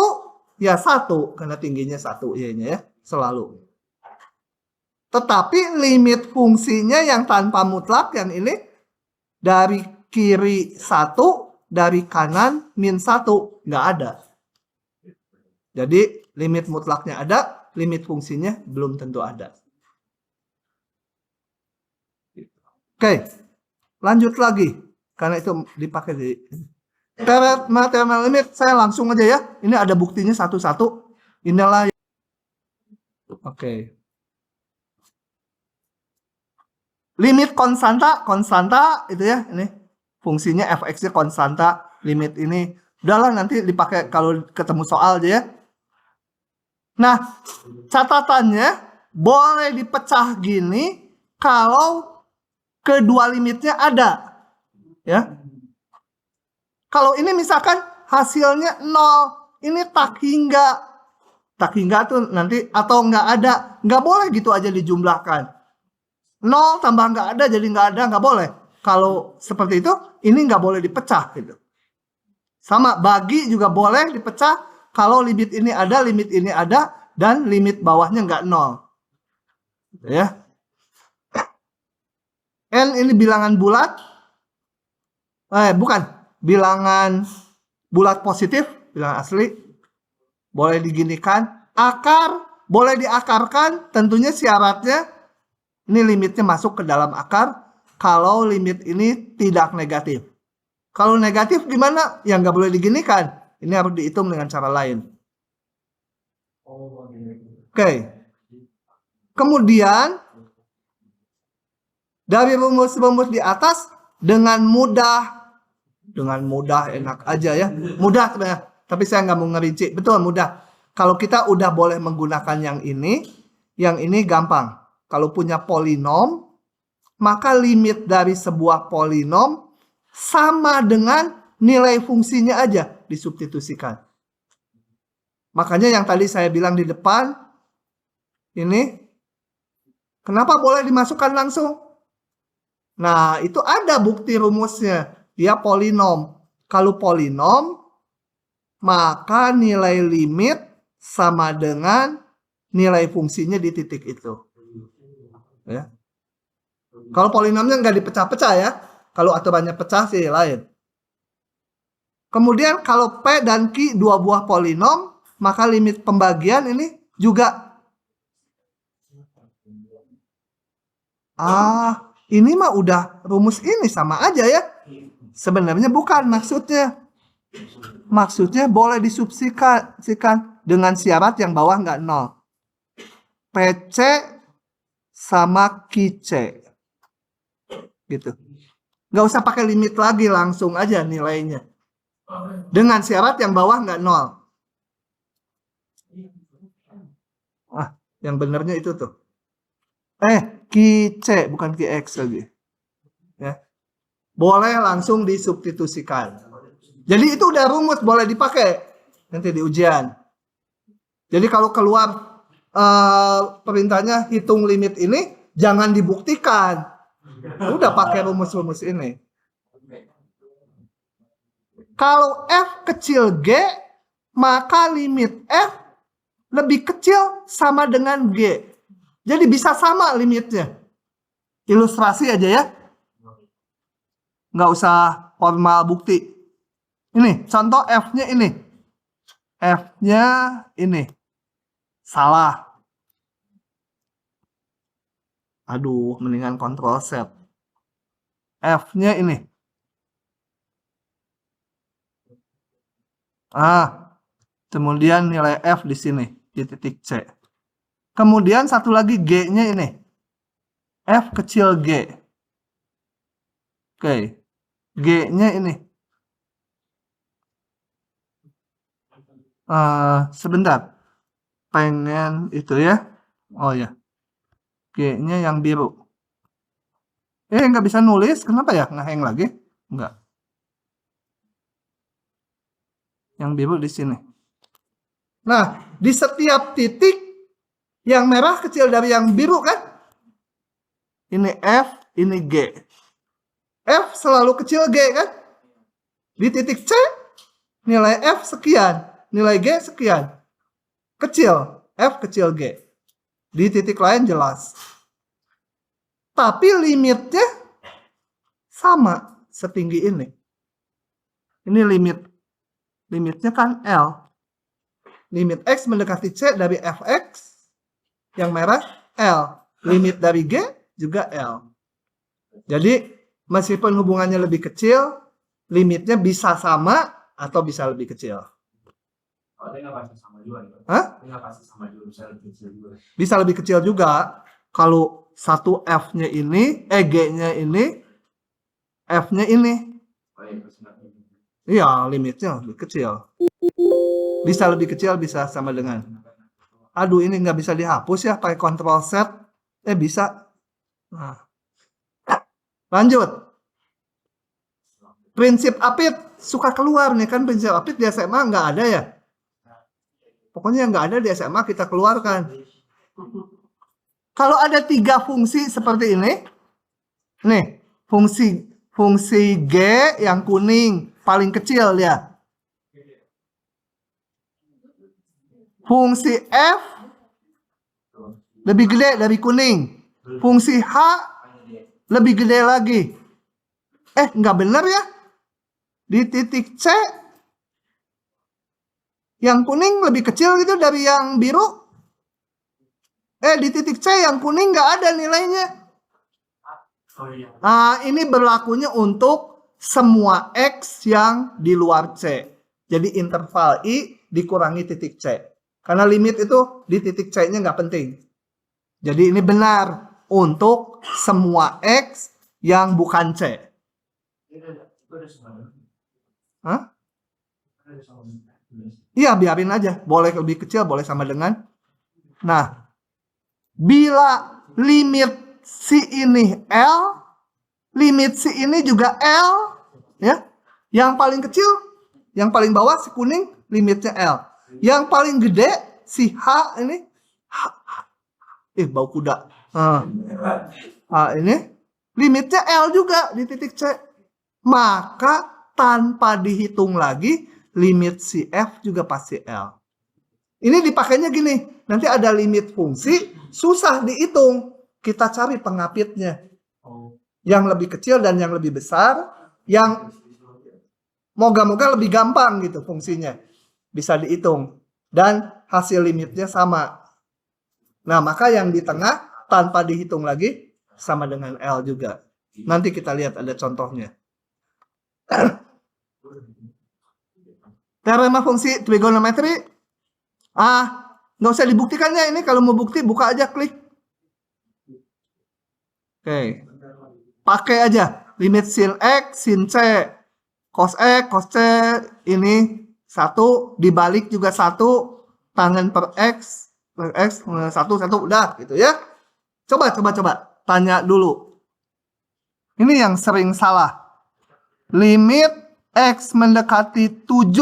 ya 1 karena tingginya 1 Y-nya ya selalu. Tetapi limit fungsinya yang tanpa mutlak yang ini dari kiri 1, dari kanan min 1, nggak ada. Jadi limit mutlaknya ada, limit fungsinya belum tentu ada. Oke, lanjut lagi. Karena itu dipakai di teorema limit, saya langsung aja ya. Ini ada buktinya satu-satu. Inilah. Oke. Limit konstanta itu ya, ini fungsinya fx-nya konstanta, limit ini udahlah nanti dipakai kalau ketemu soal aja ya. Nah, catatannya boleh dipecah gini kalau kedua limitnya ada. Ya. Kalau ini misalkan hasilnya 0, ini tak hingga tuh nanti atau nggak ada, nggak boleh gitu aja dijumlahkan. 0 tambah nggak ada jadi nggak ada, nggak boleh. Kalau seperti itu, ini nggak boleh dipecah gitu. Sama bagi juga boleh dipecah kalau limit ini ada dan limit bawahnya nggak 0. Gitu ya. N ini bilangan bulat. Bukan, bilangan bulat positif, bilangan asli. Boleh diginikan. Akar boleh diakarkan, tentunya syaratnya ini limitnya masuk ke dalam akar kalau limit ini tidak negatif. Kalau negatif gimana? Ya nggak boleh diginikan. Ini harus dihitung dengan cara lain. Oke. Kemudian dari rumus-rumus di atas dengan mudah enak aja ya. Mudah sebenarnya, tapi saya nggak mau ngerinci. Betul, mudah. Kalau kita udah boleh menggunakan yang ini gampang. Kalau punya polinom, maka limit dari sebuah polinom sama dengan nilai fungsinya aja disubstitusikan. Makanya yang tadi saya bilang di depan, ini, kenapa boleh dimasukkan langsung? Nah, itu ada bukti rumusnya. Dia polinom. Kalau polinom, maka nilai limit sama dengan nilai fungsinya di titik itu. Ya. Kalau polinomnya nggak dipecah-pecah ya. Kalau aturannya pecah sih lain. Kemudian kalau P dan Q dua buah polinom, maka limit pembagian ini juga. Ini mah udah rumus ini sama aja ya. Sebenarnya bukan maksudnya. Maksudnya boleh disubstitusikan dengan syarat yang bawah nggak 0. PC sama QC. Gitu. Nggak usah pakai limit lagi, langsung aja nilainya. Dengan syarat yang bawah nggak 0. Yang benernya itu tuh. QC bukan QX lagi. Ya. Boleh langsung disubstitusikan. Jadi itu udah rumus, boleh dipakai nanti di ujian. Jadi kalau keluar perintahnya hitung limit ini, jangan dibuktikan. Udah pakai rumus-rumus ini. Kalau F kecil G, maka limit F lebih kecil sama dengan G. Jadi bisa sama limitnya. Ilustrasi aja ya. Nggak usah formal bukti. Ini contoh F-nya ini. F-nya ini. Salah. Aduh, mendingan Ctrl Z. F-nya ini. Kemudian nilai F di sini, di titik C. Kemudian satu lagi G-nya ini. F kecil G. Oke. G-nya ini. Sebentar. Pengen itu ya. Oh ya. G-nya yang biru. Nggak bisa nulis. Kenapa ya? Nge-hang lagi? Nggak. Yang biru di sini. Nah, di setiap titik yang merah kecil dari yang biru kan? Ini F, ini G. F selalu kecil G kan? Di titik C, nilai F sekian. Nilai G sekian. Kecil. F kecil G. Di titik lain jelas. Tapi limitnya sama. Setinggi ini. Ini limitnya kan L. Limit X mendekati C dari Fx. Yang merah L. Limit dari G juga L. Jadi meskipun hubungannya lebih kecil, limitnya bisa sama atau bisa lebih kecil. Oh, dia nggak pasti sama juga. Hah? Dia nggak pasti sama juga, bisa lebih kecil juga. Bisa lebih kecil juga. Kalau satu F-nya ini, G-nya ini, F-nya ini. Iya, limitnya lebih kecil. Bisa lebih kecil, bisa sama dengan. Aduh, ini nggak bisa dihapus ya, pakai Ctrl Z. Bisa. Nah. Lanjut. Prinsip apit suka keluar nih kan, prinsip apit di SMA nggak ada ya. Pokoknya yang nggak ada di SMA kita keluarkan. Kalau ada 3 fungsi seperti ini, nih fungsi G yang kuning paling kecil ya. Fungsi F lebih gede dari kuning. Fungsi H lebih gede lagi. Nggak benar ya. Di titik C yang kuning lebih kecil gitu dari yang biru. Di titik C yang kuning nggak ada nilainya. Ini berlakunya untuk semua X yang di luar C. Jadi interval I dikurangi titik C. Karena limit itu di titik C-nya nggak penting. Jadi ini benar untuk semua X yang bukan C. Hah? Iya, biarin aja. Boleh lebih kecil, boleh sama dengan. Nah, bila limit si ini L, limit si ini juga L, ya. Yang paling kecil, yang paling bawah si kuning, limitnya L. Yang paling gede, si H ini, bau kuda. Ini, limitnya L juga di titik C. Maka tanpa dihitung lagi, limit si F juga pasti L. Ini dipakainya gini, nanti ada limit fungsi, susah dihitung. Kita cari pengapitnya. Yang lebih kecil dan yang lebih besar, yang moga-moga lebih gampang gitu fungsinya. Bisa dihitung. Dan hasil limitnya sama. Nah, maka yang di tengah tanpa dihitung lagi, sama dengan L juga. Nanti kita lihat ada contohnya. Teorema fungsi trigonometri. Nggak usah dibuktikannya ini. Kalau mau bukti, buka aja, klik. Oke. Pakai aja. Limit sin X, sin C. Cos X, cos C. Ini 1. Dibalik juga 1. Tangen per X. Per X, 1. Udah gitu ya. Coba. Tanya dulu. Ini yang sering salah. Limit X mendekati 7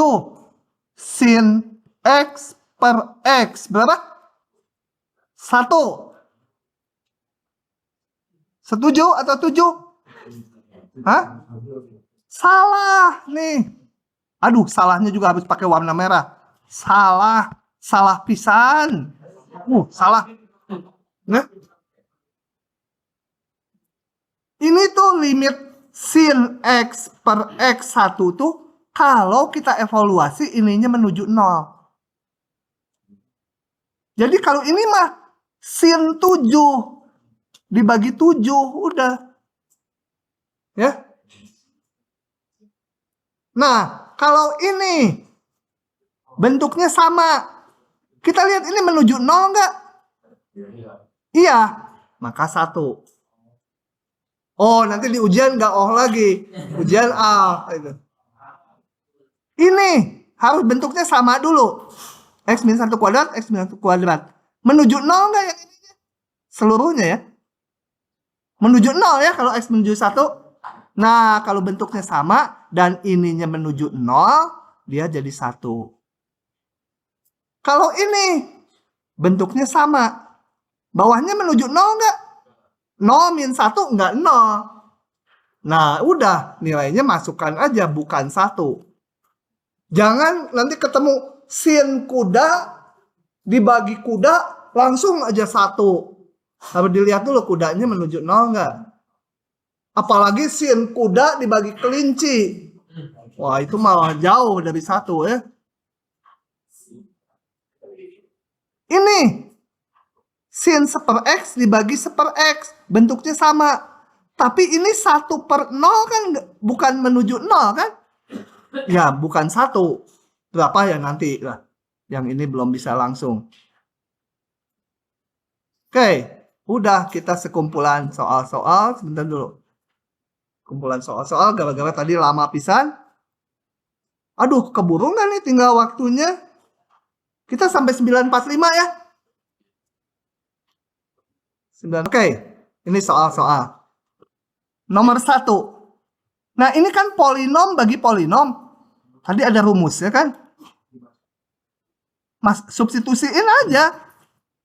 sin X per X berapa? 1. Setuju atau 7? Hah? Salah nih. Aduh, salahnya juga harus pakai warna merah. Salah pisan. Salah. Nah. Ini tuh limit sin X per X1 tuh kalau kita evaluasi ininya menuju 0. Jadi kalau ini mah sin 7 dibagi 7 udah. Ya. Nah, kalau ini bentuknya sama. Kita lihat ini menuju 0 enggak? Iya. Maka 1. Oh, nanti di ujian nggak lagi. Ujian A. Ini harus bentuknya sama dulu. X min 1 kuadrat, X min 1 kuadrat. Menuju 0 nggak yang ini? Seluruhnya ya. Menuju 0 ya kalau X menuju 1. Nah, kalau bentuknya sama dan ininya menuju 0, dia jadi 1. Kalau ini bentuknya sama, bawahnya menuju 0 nggak? 0 min 1 enggak 0. Nah, udah nilainya masukkan aja bukan 1. Jangan nanti ketemu sin kuda dibagi kuda langsung aja 1. Harus dilihat dulu kudanya menuju 0 enggak. Apalagi sin kuda dibagi kelinci. Wah, itu malah jauh dari 1 ya. Ini sin 1/X dibagi 1/X. Bentuknya sama. Tapi ini 1/0 kan bukan menuju 0 kan? Ya bukan 1. Berapa ya nanti lah. Yang ini belum bisa langsung. Oke. Udah kita sekumpulan soal-soal. Sebentar dulu. Kumpulan soal-soal. Gara-gara tadi lama pisan. Aduh keburu nggak nih tinggal waktunya. Kita sampai 9.45 ya. Oke, ini soal-soal. Nomor 1. Nah, ini kan polinom bagi polinom. Tadi ada rumusnya kan? Mas, substitusiin aja.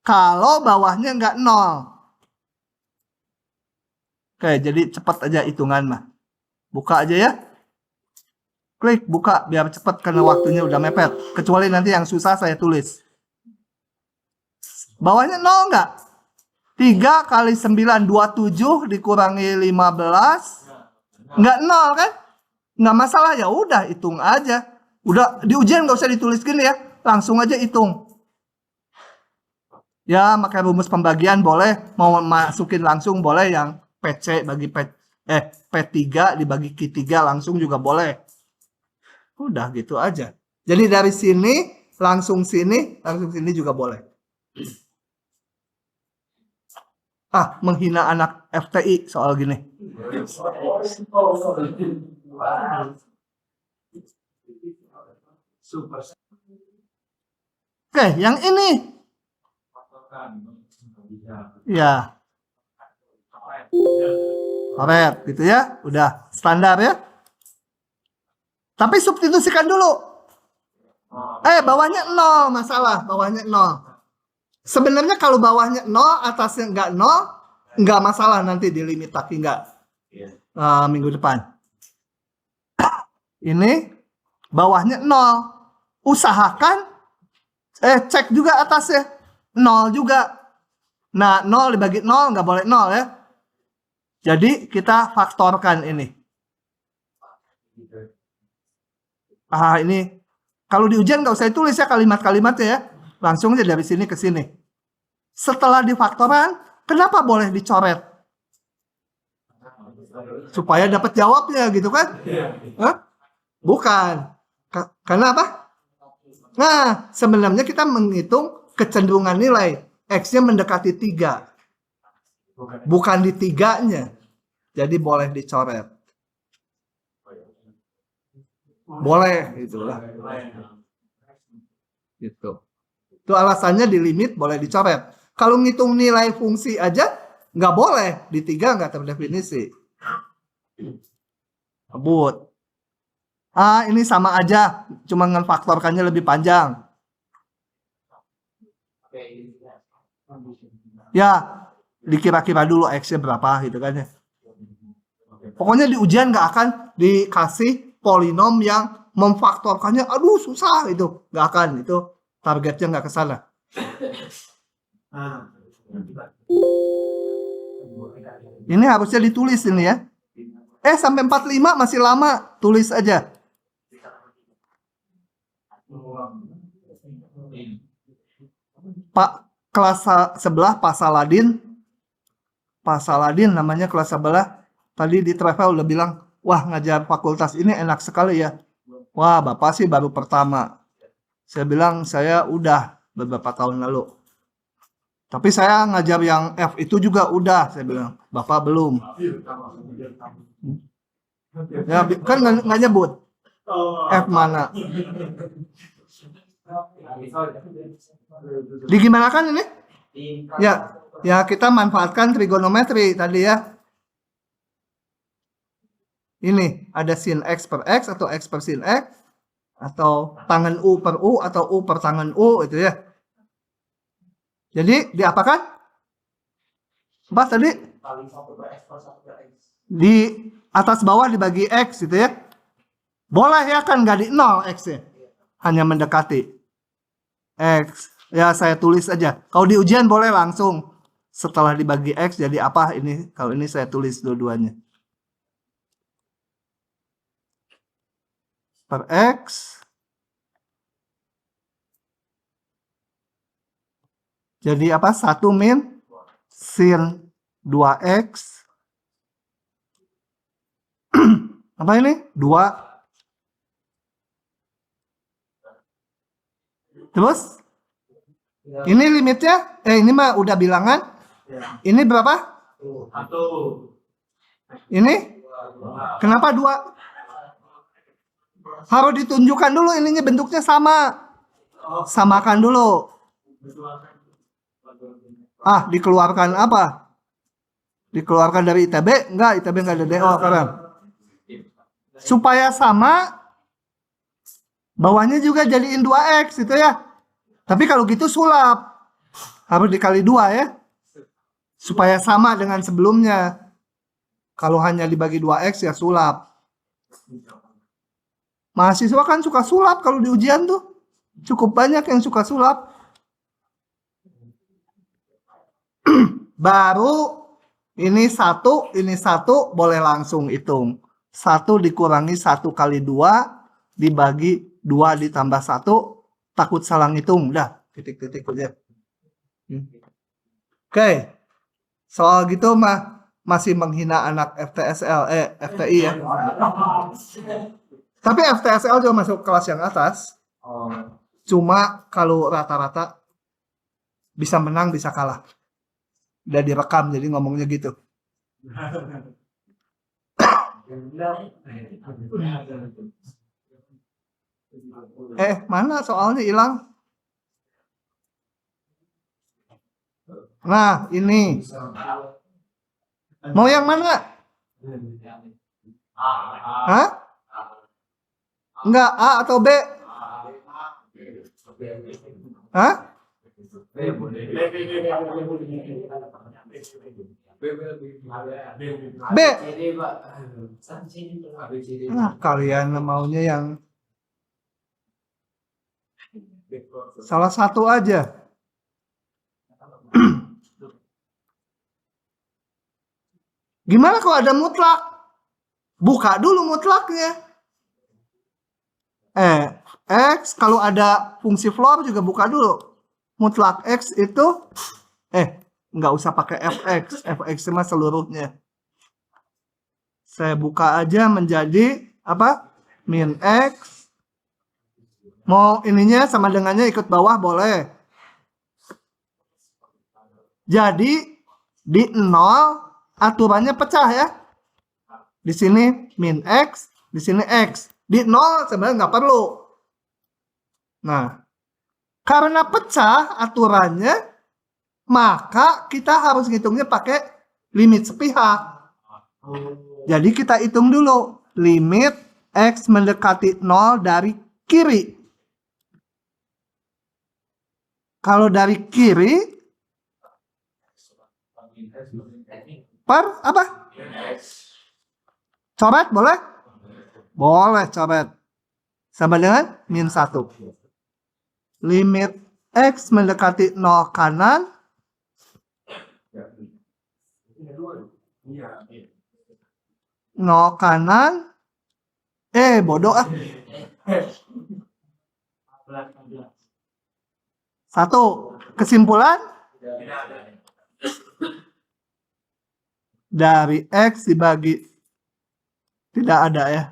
Kalau bawahnya nggak 0. Oke, jadi cepat aja hitungan mah. Buka aja ya. Klik, buka biar cepat karena waktunya udah mepet. Kecuali nanti yang susah saya tulis. Bawahnya 0 nggak? 3 kali 9, 27 dikurangi 15. Nggak 0 kan? Nggak masalah, ya udah hitung aja. Udah di ujian nggak usah ditulis gini ya. Langsung aja hitung. Ya, pakai rumus pembagian boleh. Mau masukin langsung boleh yang PC bagi P3 dibagi Q3 langsung juga boleh. Udah gitu aja. Jadi dari sini langsung sini juga boleh. Menghina anak FTI soal gini. Super. Oke, yang ini. Ya. Coret gitu ya. Udah standar ya. Tapi substitusikan dulu. Bawahnya 0, masalah. Bawahnya 0. Sebenarnya kalau bawahnya 0, atasnya nggak 0, nggak masalah nanti di limit tapi nggak minggu depan. Ini bawahnya 0. Usahakan cek juga atasnya 0 juga. Nah, 0 dibagi 0 nggak boleh 0 ya. Jadi kita faktorkan ini. Ini kalau di ujian nggak usah ditulis ya kalimat-kalimatnya ya. Langsung aja dari sini ke sini. Setelah difaktoran, kenapa boleh dicoret? Supaya dapat jawabnya gitu kan? Bukan. Karena apa? Nah, sebenarnya kita menghitung kecenderungan nilai. X-nya mendekati 3. Bukan di 3-nya. Jadi boleh dicoret. Boleh, itulah. Gitu. Itu alasannya di limit boleh dicoret. Kalau ngitung nilai fungsi aja nggak boleh, di 3 nggak terdefinisi. Sebut. Ini sama aja, cuma ngefaktorkannya lebih panjang. Ya, dikira-kira dulu X-nya berapa gitu kan ya. Pokoknya di ujian nggak akan dikasih polinom yang memfaktorkannya, aduh susah itu, nggak akan, itu targetnya nggak ke sana. Ini harusnya ditulis ini ya. Sampai 45 masih lama, tulis aja. Pak kelas sebelah Pak Saladin. Pak Saladin namanya kelas sebelah. Tadi di travel udah bilang, wah ngajar fakultas ini enak sekali ya. Wah, Bapak sih baru pertama. Saya bilang, saya udah beberapa tahun lalu. Tapi saya ngajar yang F itu juga udah, saya bilang. Bapak belum. Ya, kan nggak nyebut. F mana. Digimanakan ini? Ya kita manfaatkan trigonometri tadi ya. Ini ada sin X per X atau X per sin X. Atau tangan U per U atau U per tangan U itu ya. Jadi diapakan? Apa tadi? Di atas bawah dibagi X gitu ya. Boleh ya kan nggak di 0 X-nya. Hanya mendekati X. Ya saya tulis aja. Kalau di ujian boleh langsung. Setelah dibagi X jadi apa ini? Kalau ini saya tulis dua-duanya. Per X. Jadi apa? 1 min sin 2X. Apa ini? 2. Terus? Ini limitnya? Ini mah udah bilangan. Ini berapa? 1. Ini? Kenapa 2? Harus ditunjukkan dulu ininya bentuknya sama. Samakan dulu. Dikeluarkan apa? Dikeluarkan dari ITB? Enggak, ITB enggak ada DO sekarang. Supaya sama, bawahnya juga jadiin 2X itu ya. Tapi kalau gitu sulap. Harus dikali 2 ya. Supaya sama dengan sebelumnya. Kalau hanya dibagi 2X ya sulap. Mahasiswa kan suka sulap kalau di ujian tuh. Cukup banyak yang suka sulap. Baru ini 1 boleh langsung hitung. 1 dikurangi 1 kali 2 dibagi 2 ditambah 1, takut salah ngitung. Udah, titik-titik aja. Oke. Soal gitu masih menghina anak FTI ya. Tapi FTSL juga masuk kelas yang atas. Cuma kalau rata-rata bisa menang, bisa kalah. Udah direkam, jadi ngomongnya gitu. Mana soalnya hilang? Nah, ini. Mau yang mana? Hah? Enggak, A atau B? Hah? B. Nah, kalian maunya yang salah satu aja. Gimana kalau ada mutlak? Buka dulu mutlaknya. X kalau ada fungsi floor juga buka dulu. Mutlak X itu nggak usah pakai fx. Fx cuma seluruhnya. Saya buka aja menjadi apa? Min X. Mau ininya sama dengannya ikut bawah boleh. Jadi di 0 aturannya pecah ya. Di sini min X, di sini X. Di 0 sebenarnya nggak perlu. Nah, karena pecah aturannya, maka kita harus ngitungnya pakai limit sepihak. Jadi kita hitung dulu limit X mendekati 0 dari kiri. Kalau dari kiri per apa? Coret boleh? Boleh coret. Sama dengan min 1. Limit X mendekati 0 kanan. 0 kanan. Bodoh ah. 1. Kesimpulan? Dari X dibagi tidak ada ya.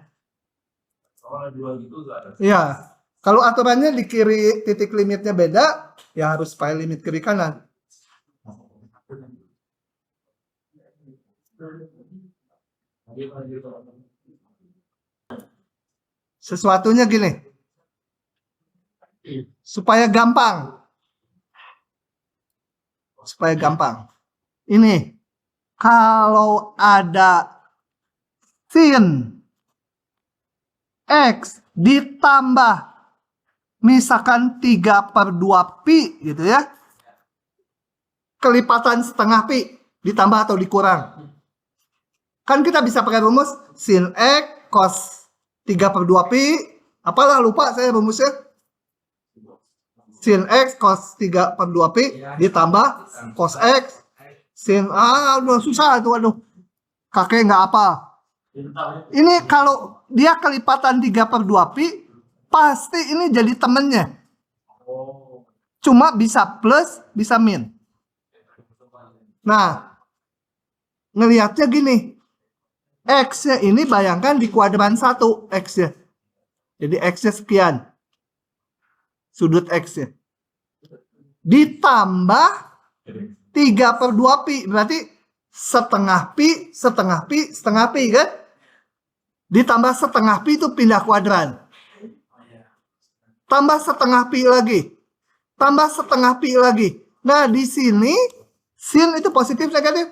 Iya. Kalau aturannya di kiri titik limitnya beda, ya harus pakai limit kiri kanan. Sesuatunya gini. Supaya gampang. Ini. Kalau ada sin X ditambah misalkan 3/2 pi gitu ya. Kelipatan setengah pi ditambah atau dikurang. Kan kita bisa pakai rumus sin X cos 3/2 pi. Apalah lupa saya rumusnya. Sin X cos 3/2 pi ditambah cos X. Sin udah susah tuh, aduh. Kakek nggak apa. Ini kalau dia kelipatan 3/2 pi, pasti ini jadi temennya. Cuma bisa plus, bisa min. Nah, ngelihatnya gini. X-nya ini bayangkan di kuadran 1 X-nya. Jadi X-nya sekian. Sudut X-nya. Ditambah 3/2 pi. Berarti setengah pi kan? Ditambah setengah pi itu pindah kuadran. Tambah setengah pi lagi. Tambah setengah pi lagi. Nah, di sini sin itu positif negatif.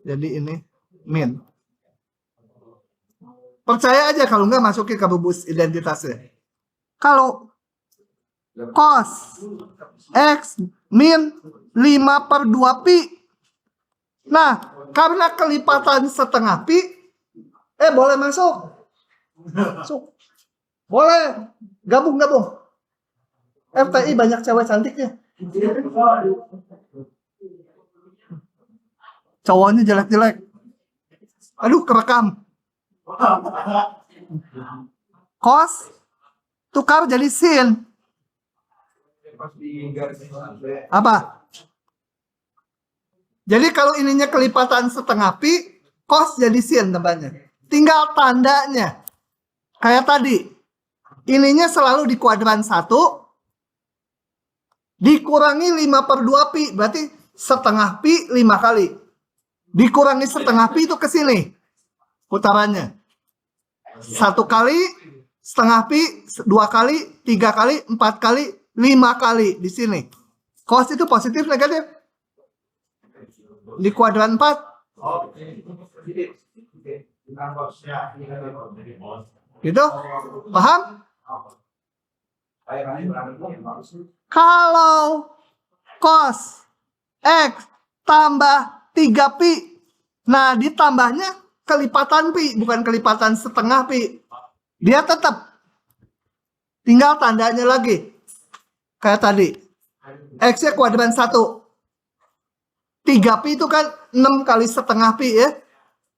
Jadi ini min. Percaya aja, kalau nggak masukin ke rumus identitasnya. Kalau cos X min 5/2 pi. Nah, karena kelipatan setengah pi, boleh masuk. Boleh. Gabung. FTI banyak cewek cantiknya. Cowoknya jelek-jelek. Aduh, kerekam. Cos tukar jadi sin. Apa? Jadi kalau ininya kelipatan setengah pi, cos jadi sin tambahnya. Tinggal tandanya. Kayak tadi. ininya selalu di kuadran 1 dikurangi 5/2 pi, berarti setengah pi 5 kali. Dikurangi setengah pi itu ke sini putarannya. 1 kali, setengah pi, 2 kali, 3 kali, 4 kali, 5 kali di sini. Cos itu positif negatif? Di kuadran 4. Gitu? Paham? Kalau cos X tambah 3 pi, nah ditambahnya kelipatan pi, bukan kelipatan setengah pi. Dia tetap tinggal tandanya lagi. Kayak tadi. X-nya kuadran 1. 3 pi itu kan 6 kali setengah pi ya.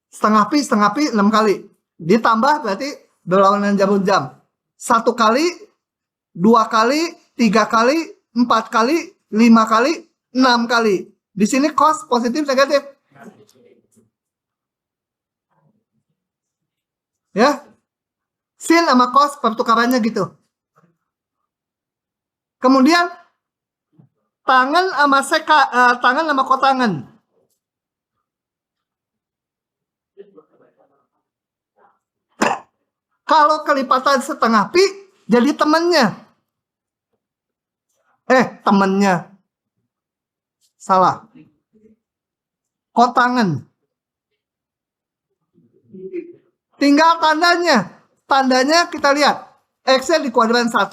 Setengah pi, 6 kali. Ditambah berarti berlawanan jarum jam. 1 kali, 2 kali, 3 kali, 4 kali, 5 kali, 6 kali. Di sini cos positif negatif. Ya. Sin sama cos pertukarannya gitu. Kemudian tangan sama tangan sama kotangan. Kalau kelipatan setengah pi jadi temannya. Temannya. Salah. Kotangan. Tinggal tandanya. Tandanya kita lihat. X-nya di kuadran 1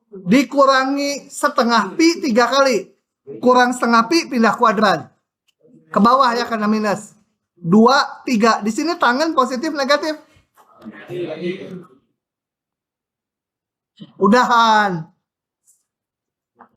dikurangi setengah pi 3 kali. Kurang setengah pi pindah kuadran. Ke bawah ya karena minus. 2, 3. Di sini tangan positif negatif. Udahan.